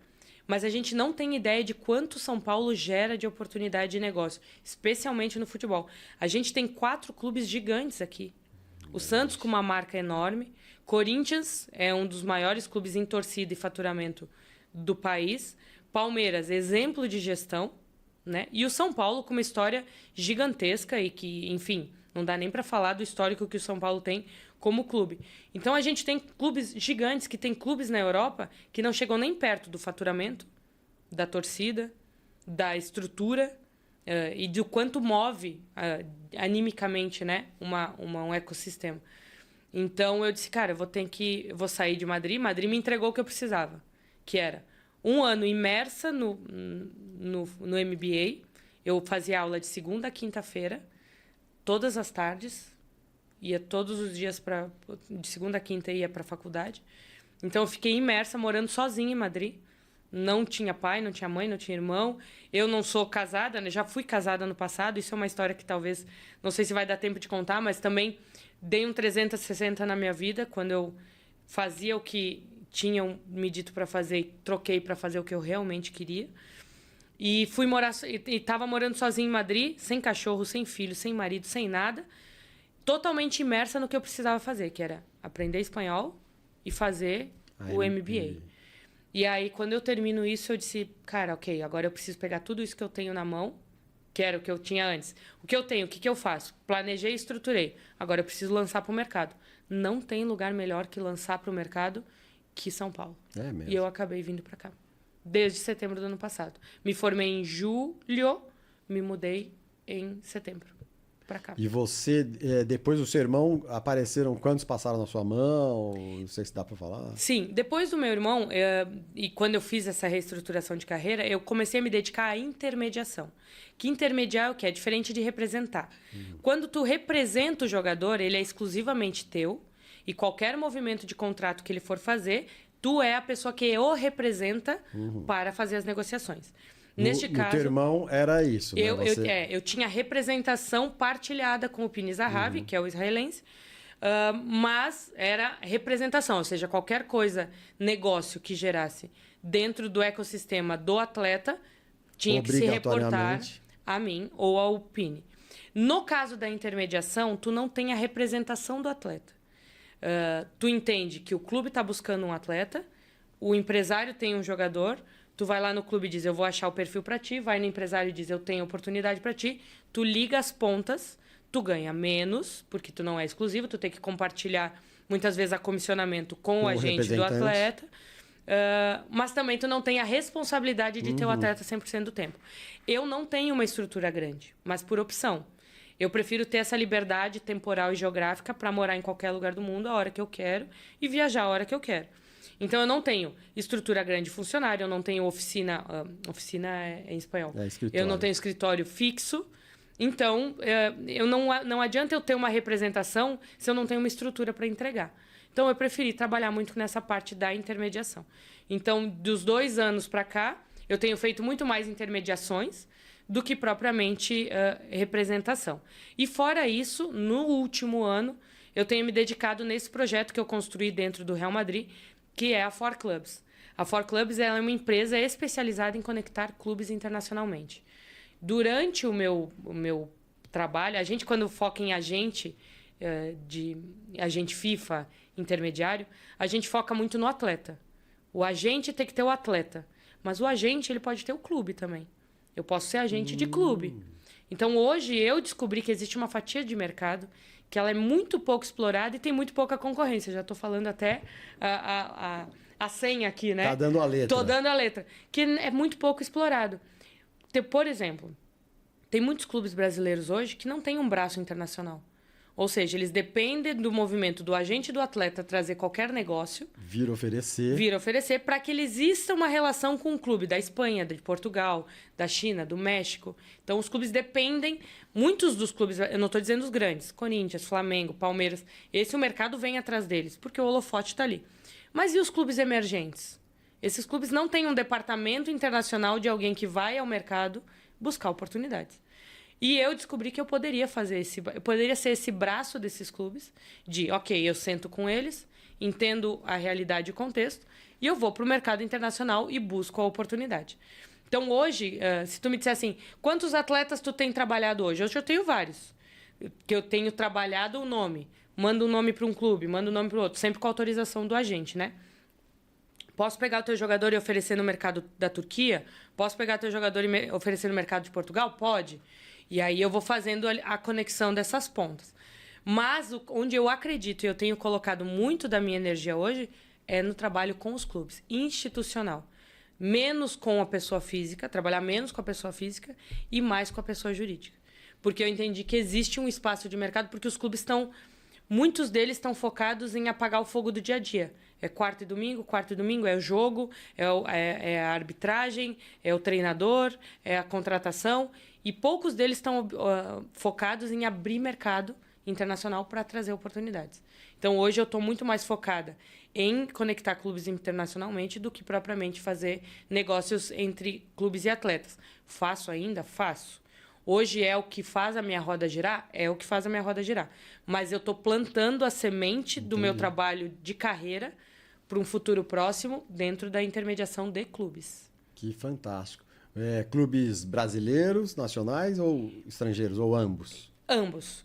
Mas a gente não tem ideia de quanto São Paulo gera de oportunidade de negócio, especialmente no futebol. A gente tem 4 clubes gigantes aqui. O Santos com uma marca enorme, Corinthians é um dos maiores clubes em torcida e faturamento do país, Palmeiras, exemplo de gestão, né? E o São Paulo com uma história gigantesca e que, enfim, não dá nem para falar do histórico que o São Paulo tem como clube. Então, a gente tem clubes gigantes, que tem clubes na Europa que não chegam nem perto do faturamento, da torcida, da estrutura e do quanto move animicamente, né, um ecossistema. Então, eu disse, cara, eu vou sair de Madrid. Madrid me entregou o que eu precisava, que era 1 ano imersa no MBA. Eu fazia aula de segunda a quinta-feira, todas as tardes, ia todos os dias de segunda a quinta ia para a faculdade. Então, eu fiquei imersa, morando sozinha em Madrid. Não tinha pai, não tinha mãe, não tinha irmão. Eu não sou casada, né? Já fui casada no passado. Isso é uma história que talvez... Não sei se vai dar tempo de contar, mas também dei um 360 na minha vida, quando eu fazia o que tinham me dito para fazer e troquei para fazer o que eu realmente queria. E fui morar... E estava morando sozinha em Madrid, sem cachorro, sem filho, sem marido, sem nada. Totalmente imersa no que eu precisava fazer, que era aprender espanhol e fazer o MBA. E aí, quando eu termino isso, eu disse, cara, ok, agora eu preciso pegar tudo isso que eu tenho na mão, que era o que eu tinha antes. O que eu tenho, o que eu faço? Planejei e estruturei. Agora eu preciso lançar para o mercado. Não tem lugar melhor que lançar para o mercado que São Paulo.
É mesmo.
E eu acabei vindo para cá. Desde setembro do ano passado. Me formei em julho, me mudei em setembro. para cá.
E você, depois do seu irmão, apareceram quantos passaram na sua mão? Não sei se dá para falar.
Sim, depois do meu irmão, e quando eu fiz essa reestruturação de carreira, eu comecei a me dedicar à intermediação. Que intermediar é o que? É diferente de representar. Quando tu representa o jogador, ele é exclusivamente teu, e qualquer movimento de contrato que ele for fazer, tu é a pessoa que o representa para fazer as negociações. Neste caso,
no teu irmão era isso, né?
Eu tinha representação partilhada com o Pini Zahavi, que é o israelense, mas era representação, ou seja, qualquer coisa, negócio que gerasse dentro do ecossistema do atleta, tinha que se reportar a mim ou ao Pini. No caso da intermediação, tu não tem a representação do atleta. Tu entende que o clube está buscando um atleta, o empresário tem um jogador, tu vai lá no clube e diz, eu vou achar o perfil para ti, vai no empresário e diz, eu tenho oportunidade para ti, tu liga as pontas, tu ganha menos, porque tu não é exclusivo, tu tem que compartilhar, muitas vezes, a comissionamento com o agente do atleta, mas também tu não tem a responsabilidade de ter o atleta 100% do tempo. Eu não tenho uma estrutura grande, mas por opção. Eu prefiro ter essa liberdade temporal e geográfica para morar em qualquer lugar do mundo a hora que eu quero e viajar a hora que eu quero. Então, eu não tenho estrutura grande de funcionário, eu não tenho oficina... oficina é em espanhol. Eu não tenho escritório fixo. Então, não adianta eu ter uma representação se eu não tenho uma estrutura para entregar. Então, eu preferi trabalhar muito nessa parte da intermediação. Então, dos 2 anos para cá, eu tenho feito muito mais intermediações do que propriamente representação. E, fora isso, no último ano, eu tenho me dedicado nesse projeto que eu construí dentro do Real Madrid, que é a 4Clubs. A 4Clubs é uma empresa especializada em conectar clubes internacionalmente. Durante o meu trabalho, a gente, quando foca em agente FIFA, intermediário, a gente foca muito no atleta. O agente tem que ter o atleta, mas o agente ele pode ter o clube também. Eu posso ser agente de clube. Então, hoje, eu descobri que existe uma fatia de mercado que ela é muito pouco explorada e tem muito pouca concorrência. Já estou falando até a senha aqui, né?
Tá dando a letra.
Tô dando a letra. Que é muito pouco explorado. Por exemplo, tem muitos clubes brasileiros hoje que não têm um braço internacional. Ou seja, eles dependem do movimento do agente do atleta trazer qualquer negócio.
Vir oferecer para
que exista uma relação com o clube da Espanha, de Portugal, da China, do México. Então, os clubes dependem... Muitos dos clubes, eu não estou dizendo os grandes, Corinthians, Flamengo, Palmeiras, o mercado vem atrás deles, porque o holofote está ali. Mas e os clubes emergentes? Esses clubes não têm um departamento internacional de alguém que vai ao mercado buscar oportunidades. E eu descobri que eu poderia eu poderia ser esse braço desses clubes, ok, eu sento com eles, entendo a realidade e o contexto, e eu vou para o mercado internacional e busco a oportunidade. Então, hoje, se tu me disser assim, quantos atletas tu tem trabalhado hoje? Hoje eu tenho vários, que eu tenho trabalhado o nome. Mando um nome para um clube, mando um nome para o outro, sempre com autorização do agente, né? Posso pegar o teu jogador e oferecer no mercado da Turquia? Posso pegar o teu jogador e oferecer no mercado de Portugal? Pode. E aí eu vou fazendo a conexão dessas pontas. Mas onde eu acredito e eu tenho colocado muito da minha energia hoje é no trabalho com os clubes, institucional. Menos com a pessoa física, trabalhar menos com a pessoa física e mais com a pessoa jurídica. Porque eu entendi que existe um espaço de mercado, porque os clubes muitos deles estão focados em apagar o fogo do dia a dia. É quarta e domingo é o jogo, é a arbitragem, é o treinador, é a contratação. E poucos deles estão focados em abrir mercado internacional para trazer oportunidades. Então, hoje eu estou muito mais focada em conectar clubes internacionalmente do que propriamente fazer negócios entre clubes e atletas. Faço ainda? Faço. Hoje é o que faz a minha roda girar? É o que faz a minha roda girar. Mas eu estou plantando a semente do meu trabalho de carreira para um futuro próximo dentro da intermediação de clubes.
Que fantástico. Clubes brasileiros, nacionais ou estrangeiros, ou ambos?
Ambos.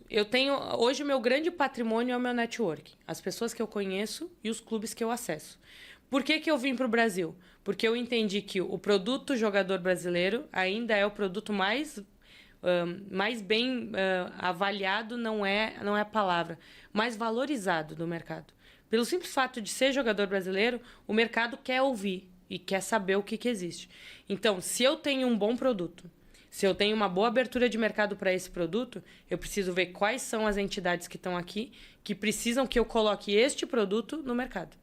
Hoje o meu grande patrimônio é o meu network. As pessoas que eu conheço e os clubes que eu acesso. Por que eu vim para o Brasil? Porque eu entendi que o produto jogador brasileiro ainda é o produto mais bem avaliado, não é a palavra, mais valorizado do mercado. Pelo simples fato de ser jogador brasileiro, o mercado quer ouvir e quer saber o que existe. Então, se eu tenho um bom produto, Se eu tenho uma boa abertura de mercado para esse produto, eu preciso ver quais são as entidades que estão aqui que precisam que eu coloque este produto no mercado.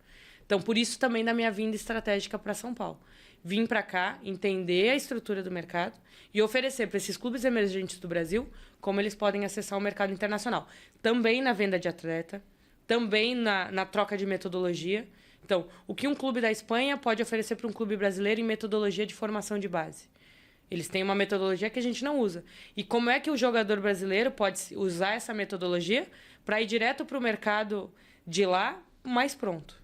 Então, por isso também da minha vinda estratégica para São Paulo. Vim para cá, entender a estrutura do mercado e oferecer para esses clubes emergentes do Brasil como eles podem acessar o mercado internacional. Também na venda de atleta, também na troca de metodologia. Então, o que um clube da Espanha pode oferecer para um clube brasileiro em metodologia de formação de base? Eles têm uma metodologia que a gente não usa. E como é que o jogador brasileiro pode usar essa metodologia para ir direto para o mercado de lá mais pronto?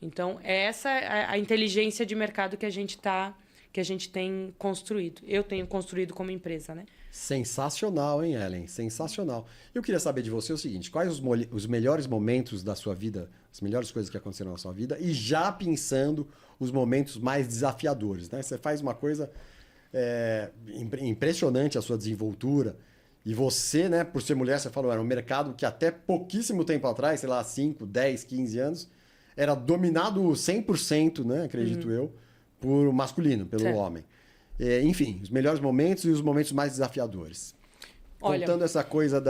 Então, é essa a inteligência de mercado que a gente tem construído. Eu tenho construído como empresa, né?
Sensacional, hein, Ellen? Sensacional. Eu queria saber de você o seguinte, quais os melhores momentos da sua vida, as melhores coisas que aconteceram na sua vida, e já pensando os momentos mais desafiadores, né? Você faz uma coisa impressionante, a sua desenvoltura, e você, né, por ser mulher, você falou, era um mercado que até pouquíssimo tempo atrás, sei lá, 5, 10, 15 anos, era dominado 100%, né, acredito eu, por masculino, pelo homem. Enfim, os melhores momentos e os momentos mais desafiadores.
Olha,
contando essa coisa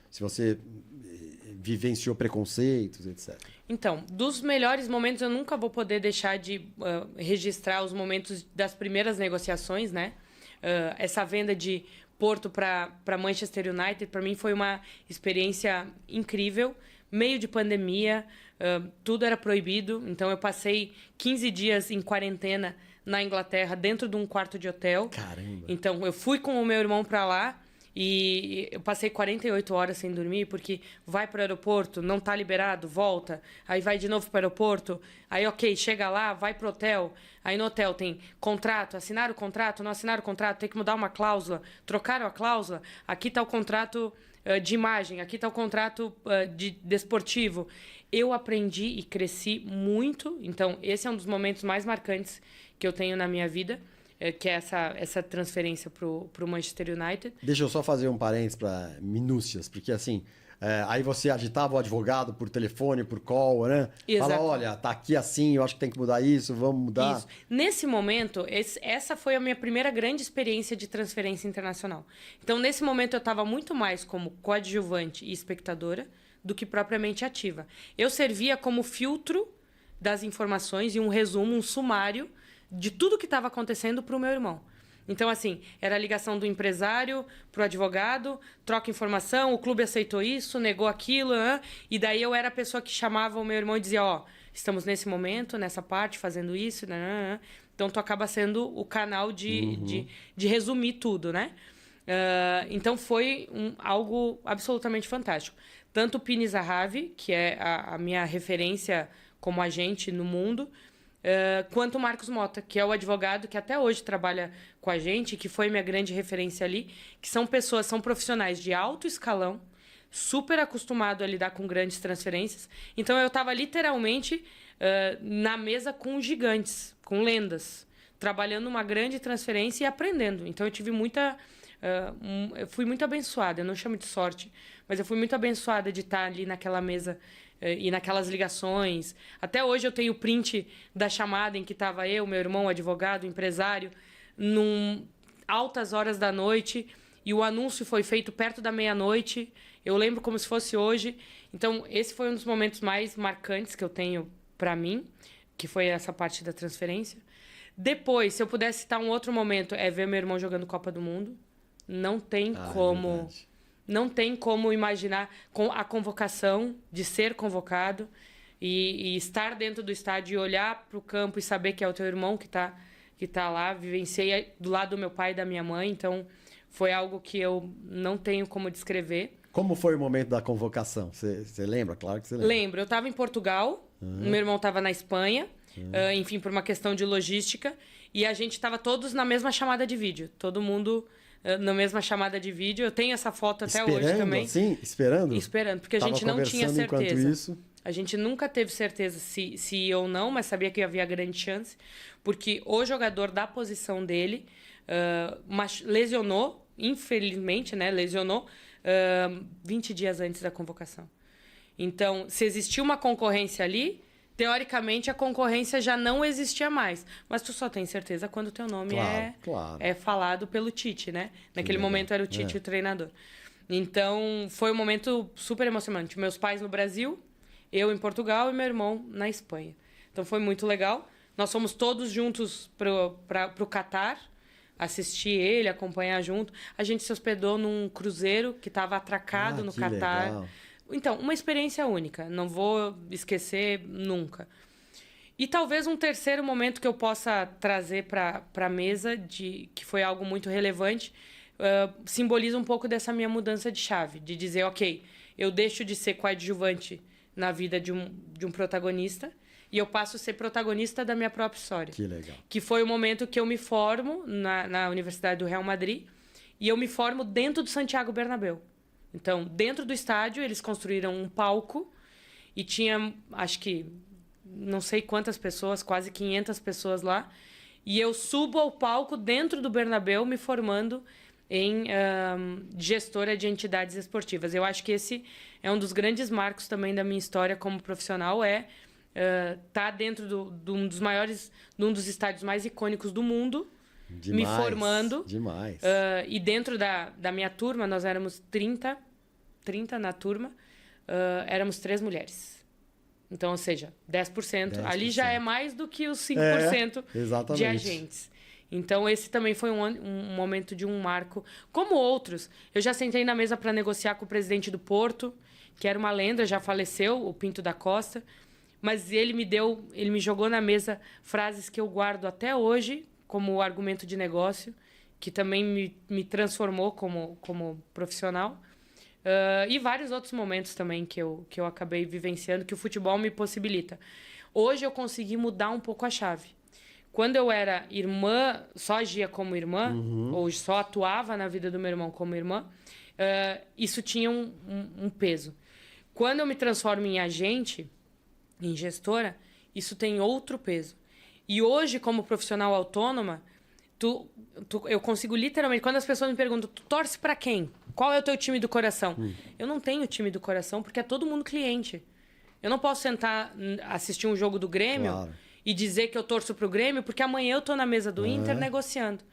se você vivenciou preconceitos, etc.
Então, dos melhores momentos, eu nunca vou poder deixar de registrar os momentos das primeiras negociações, né? Essa venda de Porto para Manchester United, para mim, foi uma experiência incrível. Meio de pandemia, tudo era proibido. Então, eu passei 15 dias em quarentena na Inglaterra, dentro de um quarto de hotel.
Caramba!
Então, eu fui com o meu irmão para lá e eu passei 48 horas sem dormir, porque vai para o aeroporto, não tá liberado, volta. Aí vai de novo para o aeroporto. Aí, ok, chega lá, vai pro hotel. Aí no hotel tem contrato, assinaram o contrato, não assinaram o contrato, tem que mudar uma cláusula, trocaram a cláusula. Aqui tá o contrato de imagem, aqui está o contrato de desportivo. Eu aprendi e cresci muito, então esse é um dos momentos mais marcantes que eu tenho na minha vida, que é essa transferência para o Manchester United.
Deixa eu só fazer um parênteses para minúcias, porque assim, aí você agitava o advogado por telefone, por call, né?
Exato.
Fala, olha, tá aqui assim, eu acho que tem que mudar isso, vamos mudar.
Isso. Nesse momento, essa foi a minha primeira grande experiência de transferência internacional. Então, nesse momento, eu estava muito mais como coadjuvante e espectadora do que propriamente ativa. Eu servia como filtro das informações e um resumo, um sumário de tudo que estava acontecendo para o meu irmão. Então, assim, era a ligação do empresário para o advogado, troca informação, o clube aceitou isso, negou aquilo, e daí eu era a pessoa que chamava o meu irmão e dizia, ó, estamos nesse momento, nessa parte, fazendo isso, Então, tu acaba sendo o canal de resumir tudo, né? Então, foi algo absolutamente fantástico. Tanto o Pini Zahavi, que é a minha referência como agente no mundo, quanto o Marcos Mota, que é o advogado que até hoje trabalha com a gente, que foi minha grande referência ali, que são profissionais de alto escalão, super acostumado a lidar com grandes transferências. Então, eu estava literalmente na mesa com gigantes, com lendas, trabalhando uma grande transferência e aprendendo. Então, eu tive eu fui muito abençoada, eu não chamo de sorte, mas eu fui muito abençoada de estar ali naquela mesa e naquelas ligações. Até hoje eu tenho o print da chamada em que estava eu, meu irmão, advogado, empresário, altas horas da noite, e o anúncio foi feito perto da meia-noite. Eu lembro como se fosse hoje. Então, esse foi um dos momentos mais marcantes que eu tenho para mim, que foi essa parte da transferência. Depois, se eu pudesse citar um outro momento, é ver meu irmão jogando Copa do Mundo. Não tem como... Não tem como imaginar a convocação, de ser convocado e estar dentro do estádio e olhar para o campo e saber que é o teu irmão que tá lá. Vivenciei do lado do meu pai e da minha mãe, então foi algo que eu não tenho como descrever.
Como foi o momento da convocação? Você lembra? Claro que você lembra.
Lembro. Eu estava em Portugal, o meu irmão estava na Espanha, enfim, por uma questão de logística, e a gente estava todos na mesma chamada de vídeo. Todo mundo... na mesma chamada de vídeo. Eu tenho essa foto até hoje também.
Assim? Esperando?
Esperando, porque a gente não tinha certeza.
Isso.
A gente nunca teve certeza se ia ou não, mas sabia que havia grande chance, porque o jogador da posição dele lesionou, infelizmente, né? Lesionou 20 dias antes da convocação. Então, se existia uma concorrência ali, teoricamente, a concorrência já não existia mais. Mas tu só tem certeza quando o teu nome é falado pelo Tite, né? Naquele momento era o Tite o treinador. Então, foi um momento super emocionante. Meus pais no Brasil, eu em Portugal e meu irmão na Espanha. Então, foi muito legal. Nós fomos todos juntos pro Catar, assistir ele, acompanhar junto. A gente se hospedou num cruzeiro que estava atracado no Catar. Legal. Então, uma experiência única. Não vou esquecer nunca. E talvez um terceiro momento que eu possa trazer para a mesa, que foi algo muito relevante, simboliza um pouco dessa minha mudança de chave. De dizer, ok, eu deixo de ser coadjuvante na vida de um protagonista e eu passo a ser protagonista da minha própria história.
Que legal.
Que foi o momento que eu me formo na Universidade do Real Madrid e eu me formo dentro do Santiago Bernabéu. Então, dentro do estádio, eles construíram um palco e tinha, acho que, não sei quantas pessoas, quase 500 pessoas lá. E eu subo ao palco dentro do Bernabéu me formando em gestora de entidades esportivas. Eu acho que esse é um dos grandes marcos também da minha história como profissional, tá dentro de um dos maiores, de um dos estádios mais icônicos do mundo, me formando.
Demais.
E dentro da minha turma, nós éramos 30 na turma, éramos 3 mulheres. Então, ou seja, 10%. Ali já é mais do que os 5% de agentes. Então, esse também foi um momento de um marco. Como outros, eu já sentei na mesa para negociar com o presidente do Porto, que era uma lenda, já faleceu, o Pinto da Costa. Mas ele me jogou na mesa frases que eu guardo até hoje como argumento de negócio, que também me transformou como profissional. E vários outros momentos também que eu acabei vivenciando, que o futebol me possibilita. Hoje eu consegui mudar um pouco a chave. Quando eu era irmã, só agia como irmã, ou só atuava na vida do meu irmão como irmã, isso tinha um peso. Quando eu me transformo em agente, em gestora, isso tem outro peso. E hoje, como profissional autônoma, eu consigo literalmente... Quando as pessoas me perguntam, tu torce para quem? Qual é o teu time do coração? Eu não tenho time do coração porque é todo mundo cliente. Eu não posso sentar, assistir um jogo do Grêmio e dizer que eu torço pro Grêmio porque amanhã eu tô na mesa do Inter negociando.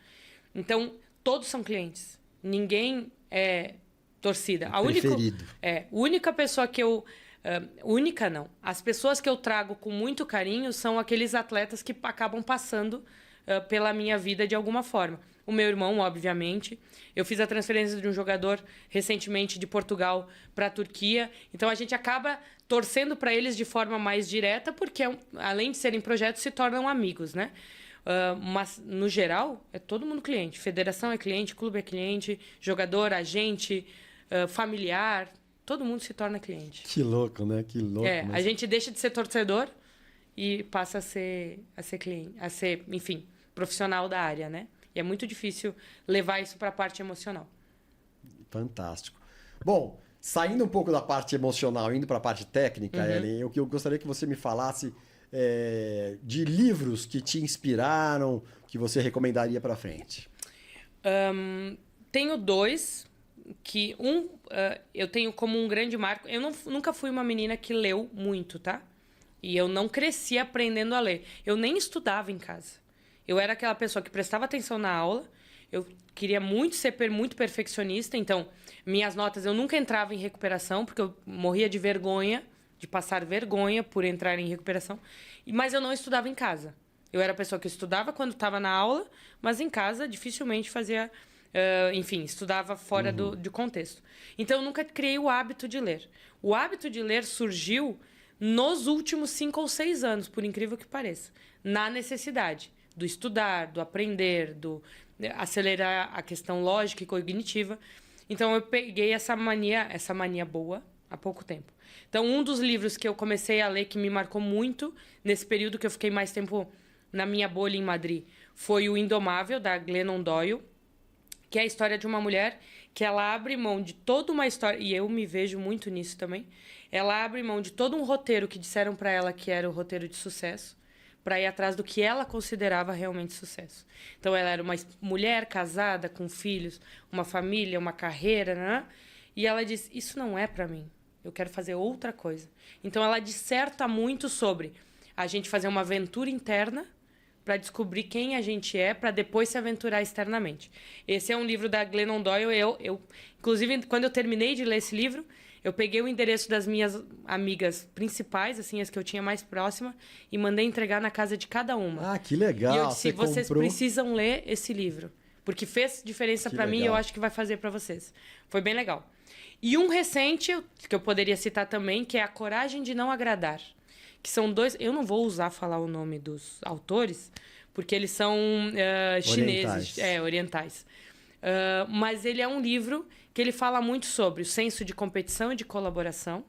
Então, todos são clientes. Ninguém é torcida. A única pessoa que eu... única não. As pessoas que eu trago com muito carinho são aqueles atletas que acabam passando pela minha vida de alguma forma. O meu irmão, obviamente. Eu fiz a transferência de um jogador recentemente de Portugal para a Turquia. Então, a gente acaba torcendo para eles de forma mais direta, porque, além de serem projetos, se tornam amigos, né? Mas, no geral, é todo mundo cliente. Federação é cliente, clube é cliente, jogador, agente, familiar... Todo mundo se torna cliente.
Que louco, né? Que louco.
A gente deixa de ser torcedor e passa a ser cliente, a ser, enfim, profissional da área, né? E é muito difícil levar isso para a parte emocional.
Fantástico. Bom, saindo um pouco da parte emocional, indo para a parte técnica, Ellen, eu gostaria que você me falasse de livros que te inspiraram, que você recomendaria para frente.
Tenho 2... que eu tenho como um grande marco. Eu nunca fui uma menina que leu muito, tá? E eu não cresci aprendendo a ler. Eu nem estudava em casa. Eu era aquela pessoa que prestava atenção na aula. Eu queria muito ser muito perfeccionista. Então, minhas notas, eu nunca entrava em recuperação, porque eu morria de vergonha, de passar vergonha por entrar em recuperação. Mas eu não estudava em casa. Eu era a pessoa que estudava quando estava na aula, mas em casa dificilmente fazia... enfim, estudava fora do contexto. Então, eu nunca criei o hábito de ler. O hábito de ler surgiu nos últimos 5 ou 6 anos, por incrível que pareça. Na necessidade do estudar, do aprender, do acelerar a questão lógica e cognitiva. Então, eu peguei essa mania boa há pouco tempo. Então, um dos livros que eu comecei a ler que me marcou muito, nesse período que eu fiquei mais tempo na minha bolha em Madrid, foi o Indomável, da Glennon Doyle, que é a história de uma mulher que ela abre mão de toda uma história, e eu me vejo muito nisso também, ela abre mão de todo um roteiro que disseram para ela que era o roteiro de sucesso, para ir atrás do que ela considerava realmente sucesso. Então, ela era uma mulher casada, com filhos, uma família, uma carreira, né? E ela diz, isso não é para mim, eu quero fazer outra coisa. Então, ela disserta muito sobre a gente fazer uma aventura interna para descobrir quem a gente é, para depois se aventurar externamente. Esse é um livro da Glennon Doyle. Inclusive, quando eu terminei de ler esse livro, eu peguei o endereço das minhas amigas principais, assim, as que eu tinha mais próxima, e mandei entregar na casa de cada uma.
Ah, que legal.
E eu disse, vocês precisam ler esse livro, porque fez diferença para mim e eu acho que vai fazer para vocês. Foi bem legal. E um recente, que eu poderia citar também, que é A Coragem de Não Agradar. Que são 2... Eu não vou falar o nome dos autores, porque eles são chineses, orientais. Mas ele é um livro que ele fala muito sobre o senso de competição e de colaboração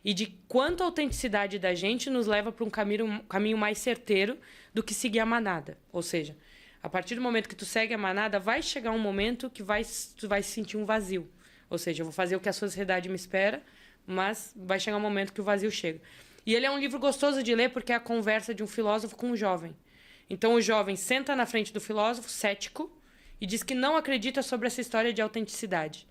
e de quanto a autenticidade da gente nos leva para um caminho mais certeiro do que seguir a manada. Ou seja, a partir do momento que tu segue a manada, vai chegar um momento que tu vai sentir um vazio. Ou seja, eu vou fazer o que a sociedade me espera, mas vai chegar um momento que o vazio chega. E ele é um livro gostoso de ler porque é a conversa de um filósofo com um jovem. Então, o jovem senta na frente do filósofo, cético, e diz que não acredita sobre essa história de autenticidade.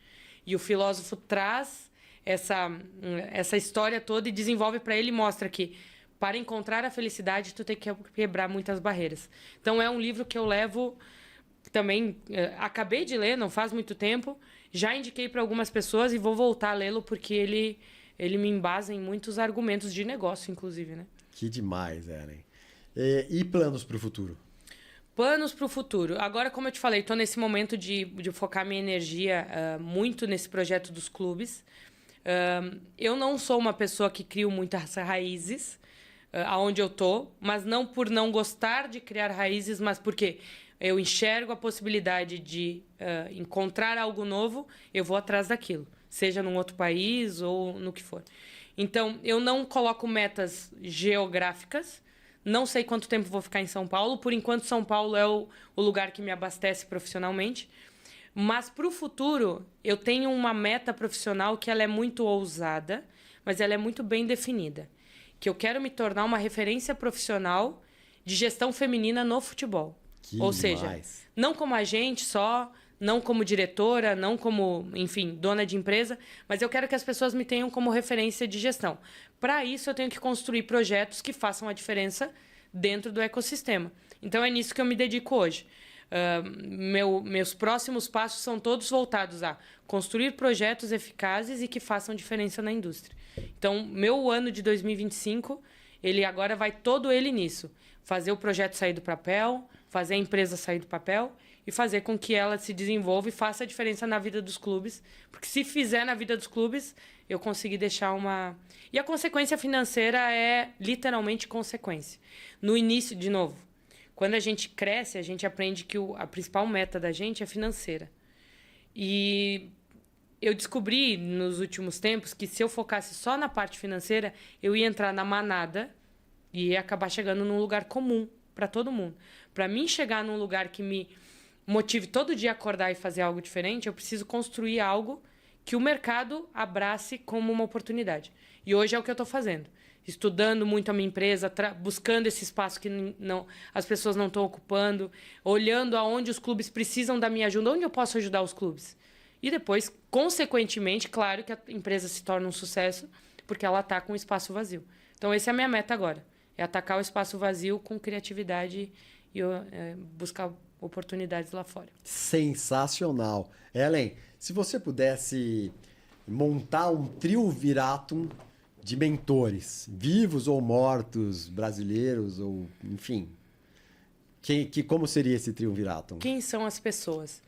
E o filósofo traz essa história toda e desenvolve para ele e mostra que, para encontrar a felicidade, tu tem que quebrar muitas barreiras. Então, é um livro que eu levo também... acabei de ler, não faz muito tempo, já indiquei para algumas pessoas e vou voltar a lê-lo porque ele me embasa em muitos argumentos de negócio, inclusive, né?
Que demais, Ellen. E planos para o futuro?
Planos para o futuro. Agora, como eu te falei, estou nesse momento de focar minha energia muito nesse projeto dos clubes. Eu não sou uma pessoa que crio muitas raízes aonde eu estou, mas não por não gostar de criar raízes, mas porque eu enxergo a possibilidade de encontrar algo novo, eu vou atrás daquilo. Seja num outro país ou no que for. Então, eu não coloco metas geográficas. Não sei quanto tempo vou ficar em São Paulo. Por enquanto, São Paulo é o lugar que me abastece profissionalmente. Mas, para o futuro, eu tenho uma meta profissional que ela é muito ousada, mas ela é muito bem definida. Que eu quero me tornar uma referência profissional de gestão feminina no futebol. Ou seja, não como agente só... Não como diretora, não como, enfim, dona de empresa, mas eu quero que as pessoas me tenham como referência de gestão. Para isso, eu tenho que construir projetos que façam a diferença dentro do ecossistema. Então, é nisso que eu me dedico hoje. Meus próximos passos são todos voltados a construir projetos eficazes e que façam diferença na indústria. Então, meu ano de 2025, ele agora vai todo ele nisso. Fazer o projeto sair do papel, fazer a empresa sair do papel e fazer com que ela se desenvolva e faça a diferença na vida dos clubes. Porque se fizer na vida dos clubes, eu consegui deixar uma... E a consequência financeira é literalmente consequência. No início, de novo, quando a gente cresce, a gente aprende que a principal meta da gente é financeira. E eu descobri nos últimos tempos que se eu focasse só na parte financeira, eu ia entrar na manada e ia acabar chegando num lugar comum para todo mundo. Para mim chegar num lugar que me motive todo dia a acordar e fazer algo diferente, eu preciso construir algo que o mercado abrace como uma oportunidade. E hoje é o que eu estou fazendo. Estudando muito a minha empresa, buscando esse espaço que as pessoas não estão ocupando, olhando aonde os clubes precisam da minha ajuda, onde eu posso ajudar os clubes. E depois, consequentemente, claro que a empresa se torna um sucesso, porque ela está com o espaço vazio. Então, essa é a minha meta agora. É atacar o espaço vazio com criatividade e buscar oportunidades lá fora.
Sensacional. Ellen, se você pudesse montar um triunviratum de mentores, vivos ou mortos, brasileiros, ou enfim, como seria esse triunviratum?
Quem são as pessoas?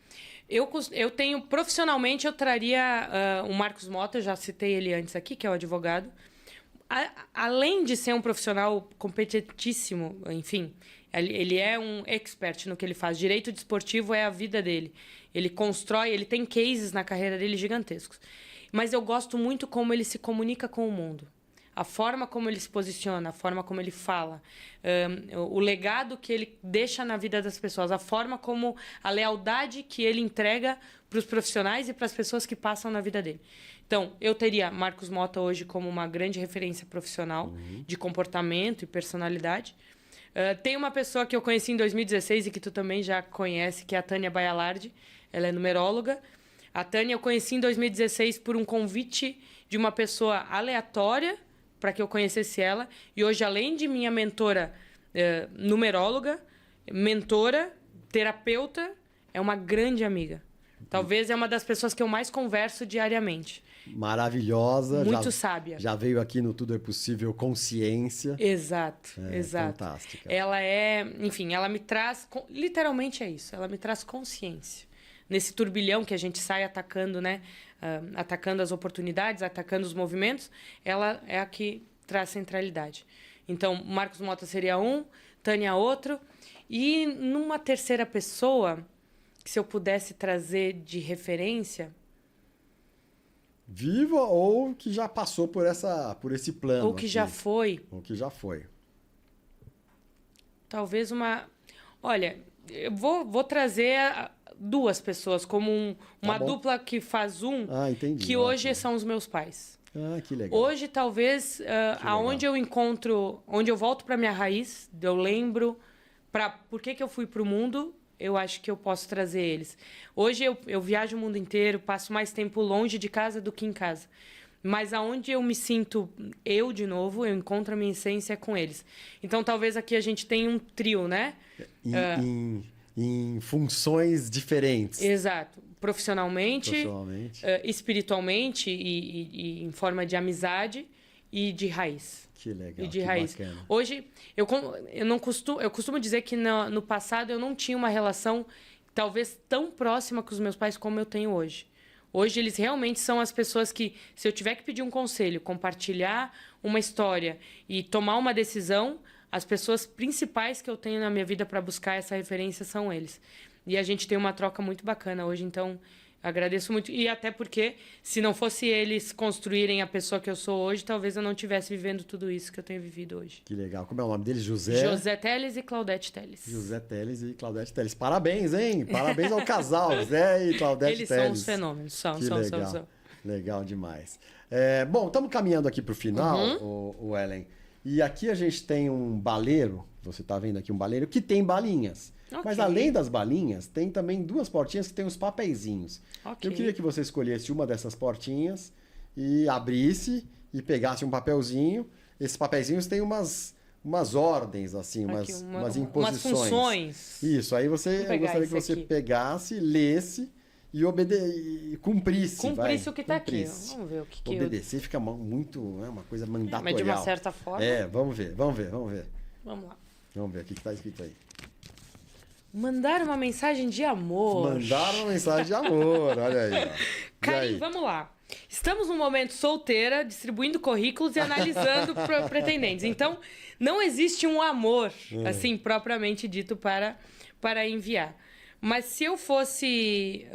Eu tenho, profissionalmente, eu traria o Marcos Mota, eu já citei ele antes aqui, que é o advogado. Além de ser um profissional competentíssimo, enfim, ele é um expert no que ele faz. Direito desportivo é a vida dele. Ele constrói, ele tem cases na carreira dele gigantescos. Mas eu gosto muito como ele se comunica com o mundo. A forma como ele se posiciona, a forma como ele fala, o legado que ele deixa na vida das pessoas, a forma como a lealdade que ele entrega para os profissionais e para as pessoas que passam na vida dele. Então, eu teria Marcos Mota hoje como uma grande referência profissional de comportamento e personalidade. Tem uma pessoa que eu conheci em 2016 e que tu também já conhece, que é a Tânia Baialardi. Ela é numeróloga. A Tânia eu conheci em 2016 por um convite de uma pessoa aleatória, para que eu conhecesse ela. E hoje, além de minha mentora numeróloga, mentora, terapeuta, é uma grande amiga. Talvez é uma das pessoas que eu mais converso diariamente.
Maravilhosa.
Muito sábia.
Já veio aqui no Tudo é Possível Consciência.
Exato, exato.
Fantástica.
Ela enfim, ela me traz, literalmente é isso, ela me traz consciência. Nesse turbilhão que a gente sai atacando, né? Atacando as oportunidades, atacando os movimentos, ela é a que traz centralidade. Então, Marcos Mota seria um, Tânia outro. E numa terceira pessoa, que se eu pudesse trazer de referência...
Viva ou que já passou por esse plano.
Ou que já foi.
Ou que já foi.
Talvez uma... Olha, eu vou trazer duas pessoas como uma dupla que faz
entendi.
Que hoje são os meus pais.
Que legal.
Hoje, talvez, aonde eu encontro... Onde eu volto para minha raiz, eu lembro por que eu fui para o mundo... Eu acho que eu posso trazer eles. Hoje eu viajo o mundo inteiro, passo mais tempo longe de casa do que em casa. Mas aonde eu me sinto eu de novo, eu encontro a minha essência com eles. Então, talvez aqui a gente tenha um trio, né?
Em funções diferentes.
Exato. Profissionalmente. Espiritualmente e em forma de amizade e de raiz.
Que legal,
e de raiz.
Bacana.
Hoje, eu costumo dizer que no passado eu não tinha uma relação talvez tão próxima com os meus pais como eu tenho hoje. Hoje eles realmente são as pessoas que, se eu tiver que pedir um conselho, compartilhar uma história e tomar uma decisão, as pessoas principais que eu tenho na minha vida para buscar essa referência são eles. E a gente tem uma troca muito bacana hoje, então... Agradeço muito. E até porque, se não fosse eles construírem a pessoa que eu sou hoje, talvez eu não estivesse vivendo tudo isso que eu tenho vivido hoje.
Que legal. Como é o nome deles? José?
José Teles e Claudete Teles.
José Teles e Claudete Teles. Parabéns, hein? Parabéns ao casal, José e Claudete
Eles
Teles.
são os fenômenos. São.
Legal demais. Bom, estamos caminhando aqui para o final, o Ellen. E aqui a gente tem um baleiro. Você está vendo aqui um baleiro que tem balinhas. Okay. Mas além das balinhas, tem também duas portinhas que tem os papeizinhos. Okay. Eu queria que você escolhesse uma dessas portinhas e abrisse e pegasse um papelzinho. Esses papeizinhos têm umas ordens, assim, umas imposições.
Umas funções.
Isso, aí eu gostaria que você pegasse, lesse e cumprisse.
Cumprisse o que está aqui. Vamos ver o que
obedecer fica muito, uma coisa mandatorial.
Mas de uma certa forma.
Vamos ver.
Vamos lá.
Vamos ver o que está escrito aí.
Mandar uma mensagem de amor.
Mandar uma mensagem de amor, olha aí.
Carinho, vamos lá. Estamos num momento solteira, distribuindo currículos e analisando pretendentes. Então, não existe um amor, assim, propriamente dito para enviar. Mas se eu fosse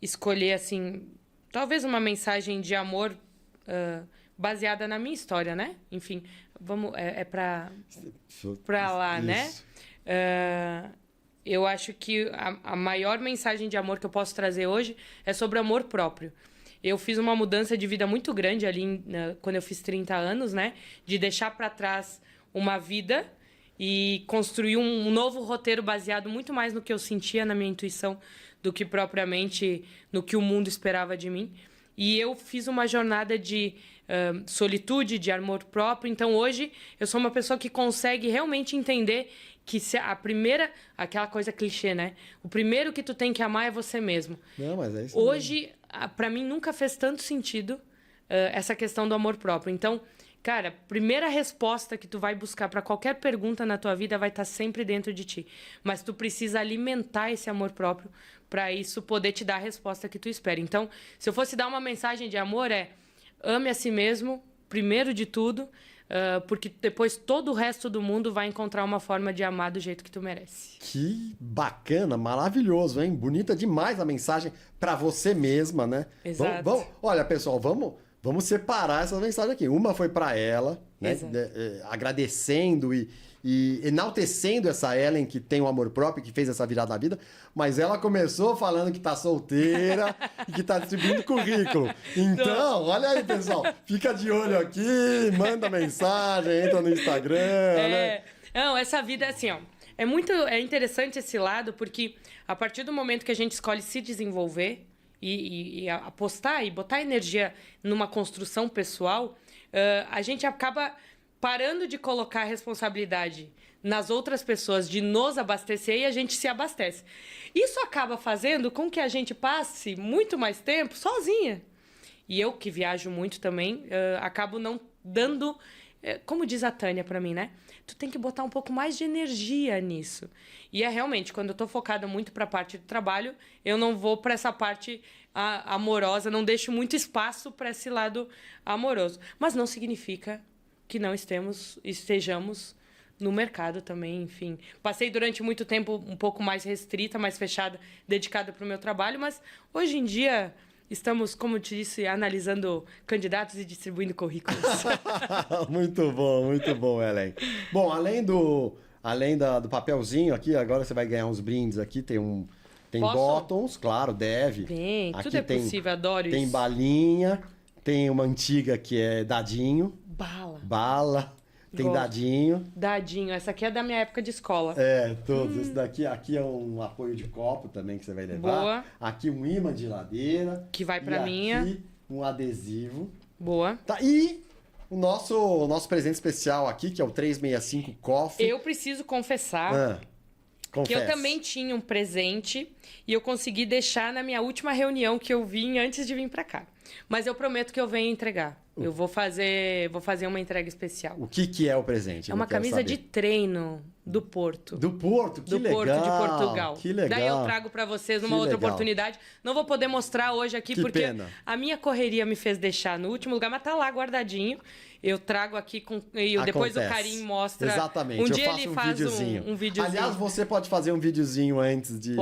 escolher, assim, talvez uma mensagem de amor baseada na minha história, né? Enfim, para lá,
isso.
Né? Eu acho que a maior mensagem de amor que eu posso trazer hoje é sobre amor próprio. Eu fiz uma mudança de vida muito grande ali quando eu fiz 30 anos, né? De deixar para trás uma vida e construir um novo roteiro baseado muito mais no que eu sentia, na minha intuição, do que propriamente no que o mundo esperava de mim. E eu fiz uma jornada de solitude, de amor próprio. Então, hoje, eu sou uma pessoa que consegue realmente entender que aquela coisa clichê, né? O primeiro que tu tem que amar é você mesmo.
Não, mas é isso
hoje, para mim, nunca fez tanto sentido essa questão do amor próprio. Então, cara, a primeira resposta que tu vai buscar para qualquer pergunta na tua vida vai estar sempre dentro de ti. Mas tu precisa alimentar esse amor próprio para isso poder te dar a resposta que tu espera. Então, se eu fosse dar uma mensagem de amor, ame a si mesmo, primeiro de tudo, porque depois todo o resto do mundo vai encontrar uma forma de amar do jeito que tu merece.
Que bacana, maravilhoso, hein? Bonita demais a mensagem para você mesma, né?
Exato.
Olha, pessoal, vamos separar essa mensagem aqui. Uma foi para ela, né? Agradecendo e enaltecendo essa Ellen que tem o amor próprio, que fez essa virada na vida, mas ela começou falando que tá solteira e que tá distribuindo currículo. Então, olha aí, pessoal, fica de olho aqui, manda mensagem, entra no Instagram, né?
Não, essa vida, assim, ó, é interessante esse lado, porque a partir do momento que a gente escolhe se desenvolver e apostar e botar energia numa construção pessoal, a gente acaba parando de colocar a responsabilidade nas outras pessoas de nos abastecer e a gente se abastece. Isso acaba fazendo com que a gente passe muito mais tempo sozinha. E eu, que viajo muito também, acabo não dando... como diz a Tânia pra mim, né? Tu tem que botar um pouco mais de energia nisso. E realmente, quando eu tô focada muito pra parte do trabalho, eu não vou pra essa parte amorosa, não deixo muito espaço pra esse lado amoroso. Mas não significa que não estejamos no mercado também, enfim. Passei durante muito tempo um pouco mais restrita, mais fechada, dedicada pro meu trabalho, mas hoje em dia... Estamos, como eu te disse, analisando candidatos e distribuindo currículos.
Muito bom, Ellen. Bom, além do papelzinho aqui, agora você vai ganhar uns brindes aqui. Tem bottoms, claro, deve.
Tem,
aqui
tudo é possível, adoro isso.
Tem balinha, tem uma antiga que é dadinho. Bala. Tem dadinho.
Dadinho. Essa aqui é da minha época de escola.
Todos. Esse daqui aqui é um apoio de copo também que você vai levar.
Boa.
Aqui um imã de geladeira.
Que vai pra minha.
Aqui um adesivo.
Boa.
Tá, e o nosso presente especial aqui, que é o 365 Coffee.
Eu preciso confessar que eu também tinha um presente e eu consegui deixar na minha última reunião que eu vim antes de vir pra cá. Mas eu prometo que eu venho entregar. Eu vou fazer uma entrega especial.
O que é o presente?
É uma camisa de treino do Porto.
Do Porto? Que legal.
Do Porto de Portugal.
Que legal.
Daí eu trago para vocês numa outra oportunidade. Não vou poder mostrar hoje aqui porque a minha correria me fez deixar no último lugar, mas tá lá guardadinho. Eu trago aqui e depois o Karim mostra.
Exatamente.
Um dia
eu faço
ele
um
faz
videozinho.
um videozinho.
Aliás, você pode fazer um videozinho antes de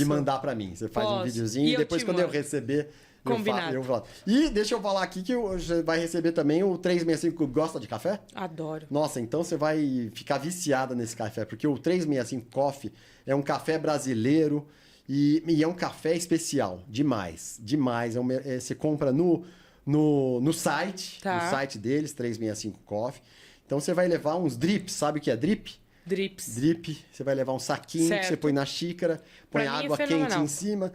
mandar para mim. Você faz um videozinho e depois quando eu receber...
Combinado.
Eu falo. E deixa eu falar aqui que você vai receber também o 365. Gosta de café?
Adoro.
Nossa, então você vai ficar viciada nesse café, porque o 365 Coffee é um café brasileiro e é um café especial. Demais. Você compra no site, no site deles, 365 Coffee. Então você vai levar uns drips, sabe o que é drip?
Drips.
Drip. Você vai levar um saquinho que você põe na xícara, põe água quente em cima.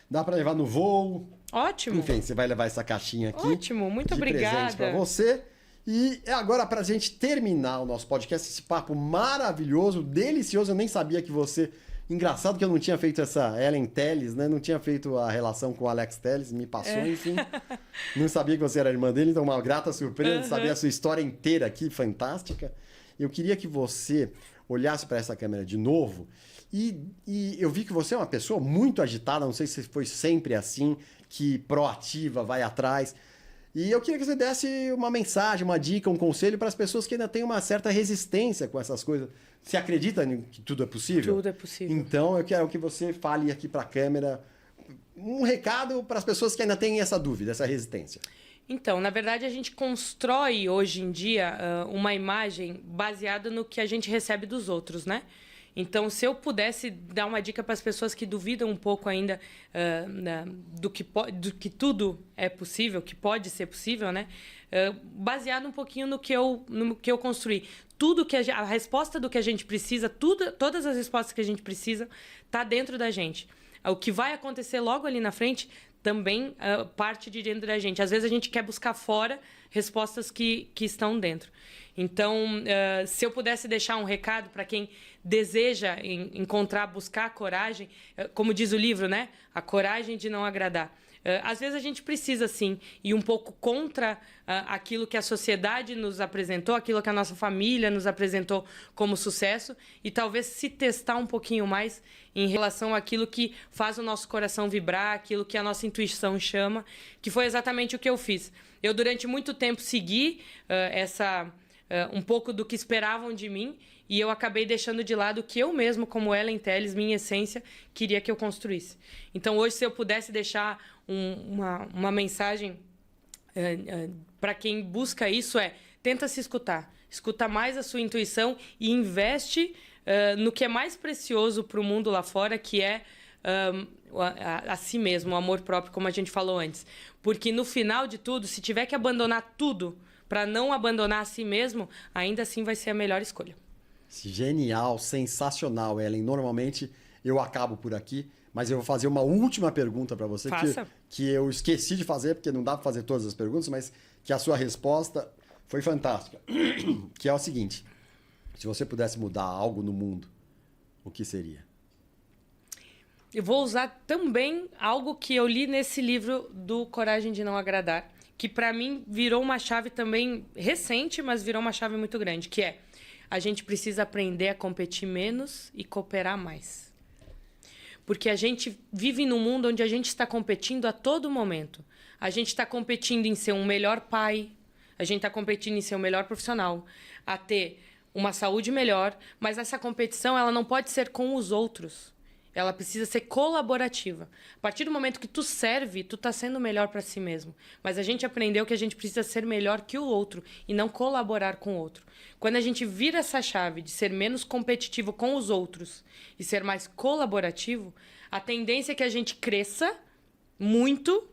Dá para levar no voo.
Ótimo.
Enfim, você vai levar essa caixinha aqui.
Ótimo, muito obrigada.
Presente para você. E agora, para a gente terminar o nosso podcast, esse papo maravilhoso, delicioso. Eu nem sabia que você... Engraçado que eu não tinha feito essa Ellen Telles, né? Não tinha feito a relação com o Alex Telles, me passou, enfim. Não sabia que você era irmã dele, então uma grata surpresa de saber a sua história inteira aqui, fantástica. Eu queria que você olhasse para essa câmera de novo. E eu vi que você é uma pessoa muito agitada, não sei se foi sempre assim, que proativa, vai atrás. E eu queria que você desse uma mensagem, uma dica, um conselho para as pessoas que ainda têm uma certa resistência com essas coisas. Você acredita que tudo é possível?
Tudo é possível.
Então eu quero que você fale aqui para a câmera um recado para as pessoas que ainda têm essa dúvida, essa resistência.
Então, na verdade, a gente constrói hoje em dia uma imagem baseada no que a gente recebe dos outros, né? Então, se eu pudesse dar uma dica para as pessoas que duvidam um pouco ainda do que tudo é possível, que pode ser possível, né? Baseado um pouquinho no que eu construí. A resposta do que a gente precisa, todas as respostas que a gente precisa, tá dentro da gente. O que vai acontecer logo ali na frente também parte de dentro da gente. Às vezes a gente quer buscar fora respostas que estão dentro. Então, se eu pudesse deixar um recado para quem deseja buscar a coragem, como diz o livro, né? A coragem de não agradar. Às vezes a gente precisa, sim, ir um pouco contra aquilo que a sociedade nos apresentou, aquilo que a nossa família nos apresentou como sucesso e talvez se testar um pouquinho mais em relação àquilo que faz o nosso coração vibrar, aquilo que a nossa intuição chama, que foi exatamente o que eu fiz. Eu, durante muito tempo, segui um pouco do que esperavam de mim e eu acabei deixando de lado o que eu mesmo, como Ellen Telles, minha essência, queria que eu construísse. Então, hoje, se eu pudesse deixar uma mensagem para quem busca isso, tenta se escutar. Escuta mais a sua intuição e investe no que é mais precioso para o mundo lá fora, que é a si mesmo, o amor próprio, como a gente falou antes. Porque, no final de tudo, se tiver que abandonar tudo para não abandonar a si mesmo, ainda assim vai ser a melhor escolha.
Genial, sensacional, Ellen. Normalmente eu acabo por aqui, mas eu vou fazer uma última pergunta para você que eu esqueci de fazer, porque não dá para fazer todas as perguntas, mas que a sua resposta foi fantástica. Que é o seguinte: se você pudesse mudar algo no mundo, o que seria?
Eu vou usar também algo que eu li nesse livro do Coragem de Não Agradar, que para mim virou uma chave também recente, mas virou uma chave muito grande, que é: a gente precisa aprender a competir menos e cooperar mais. Porque a gente vive num mundo onde a gente está competindo a todo momento. A gente está competindo em ser um melhor pai, a gente está competindo em ser um melhor profissional, a ter uma saúde melhor, mas essa competição ela não pode ser com os outros. Ela precisa ser colaborativa. A partir do momento que tu serve, tu tá sendo melhor para si mesmo. Mas a gente aprendeu que a gente precisa ser melhor que o outro e não colaborar com o outro. Quando a gente vira essa chave de ser menos competitivo com os outros e ser mais colaborativo, a tendência é que a gente cresça muito,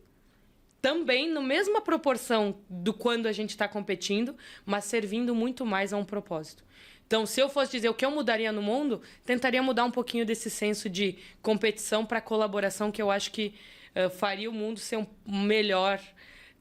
também na mesma proporção do quando a gente está competindo, mas servindo muito mais a um propósito. Então, se eu fosse dizer o que eu mudaria no mundo, tentaria mudar um pouquinho desse senso de competição para colaboração, que eu acho que faria o mundo ser um melhor,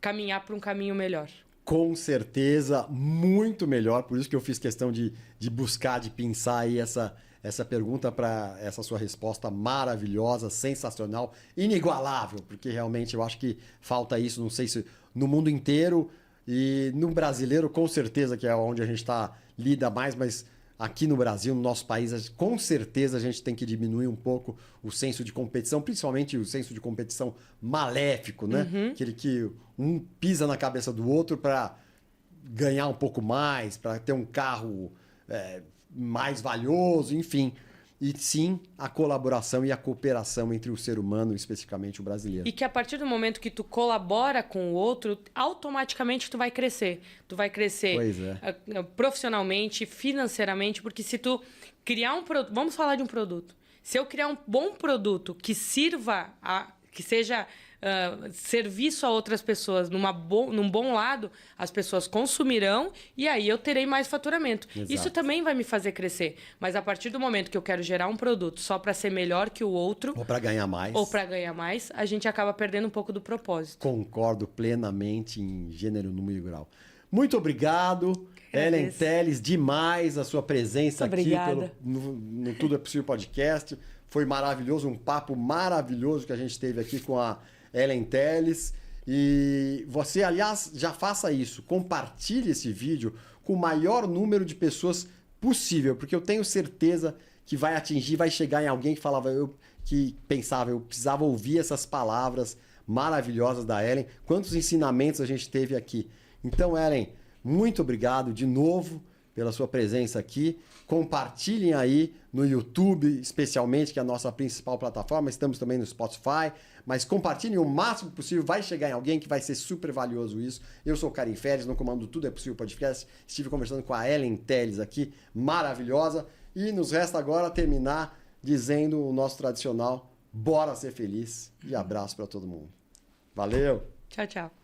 caminhar para um caminho melhor.
Com certeza, muito melhor. Por isso que eu fiz questão de buscar, de pensar aí essa pergunta para essa sua resposta maravilhosa, sensacional, inigualável, porque realmente eu acho que falta isso, não sei se no mundo inteiro e no brasileiro, com certeza que é onde a gente lida mais, mas aqui no Brasil, no nosso país, com certeza a gente tem que diminuir um pouco o senso de competição, principalmente o senso de competição maléfico, né? Aquele que um pisa na cabeça do outro para ganhar um pouco mais, para ter um carro mais valioso, enfim. E sim, a colaboração e a cooperação entre o ser humano, especificamente o brasileiro.
E que a partir do momento que tu colabora com o outro, automaticamente tu vai crescer. Tu vai crescer profissionalmente, financeiramente, porque se tu criar um produto... Vamos falar de um produto. Se eu criar um bom produto que sirva, que seja serviço a outras pessoas num bom lado, as pessoas consumirão e aí eu terei mais faturamento. Exato. Isso também vai me fazer crescer. Mas a partir do momento que eu quero gerar um produto só para ser melhor que o outro...
Ou para ganhar mais.
A gente acaba perdendo um pouco do propósito.
Concordo plenamente em gênero, número e grau. Muito obrigado, Ellen Telles, demais a sua presença aqui no Tudo é Possível Podcast. Foi maravilhoso, um papo maravilhoso que a gente teve aqui com a Ellen Telles. E você, aliás, já faça isso. Compartilhe esse vídeo com o maior número de pessoas possível, porque eu tenho certeza que vai atingir, vai chegar em alguém que pensava, eu precisava ouvir essas palavras maravilhosas da Ellen. Quantos ensinamentos a gente teve aqui. Então, Ellen, muito obrigado de novo pela sua presença aqui. Compartilhem aí no YouTube, especialmente, que é a nossa principal plataforma. Estamos também no Spotify, mas compartilhem o máximo possível. Vai chegar em alguém que vai ser super valioso isso. Eu sou o Karim Férez, no comando do Tudo é Possível Podcast. Estive conversando com a Ellen Telles aqui, maravilhosa. E nos resta agora terminar dizendo o nosso tradicional: bora ser feliz. E abraço para todo mundo. Valeu!
Tchau, tchau.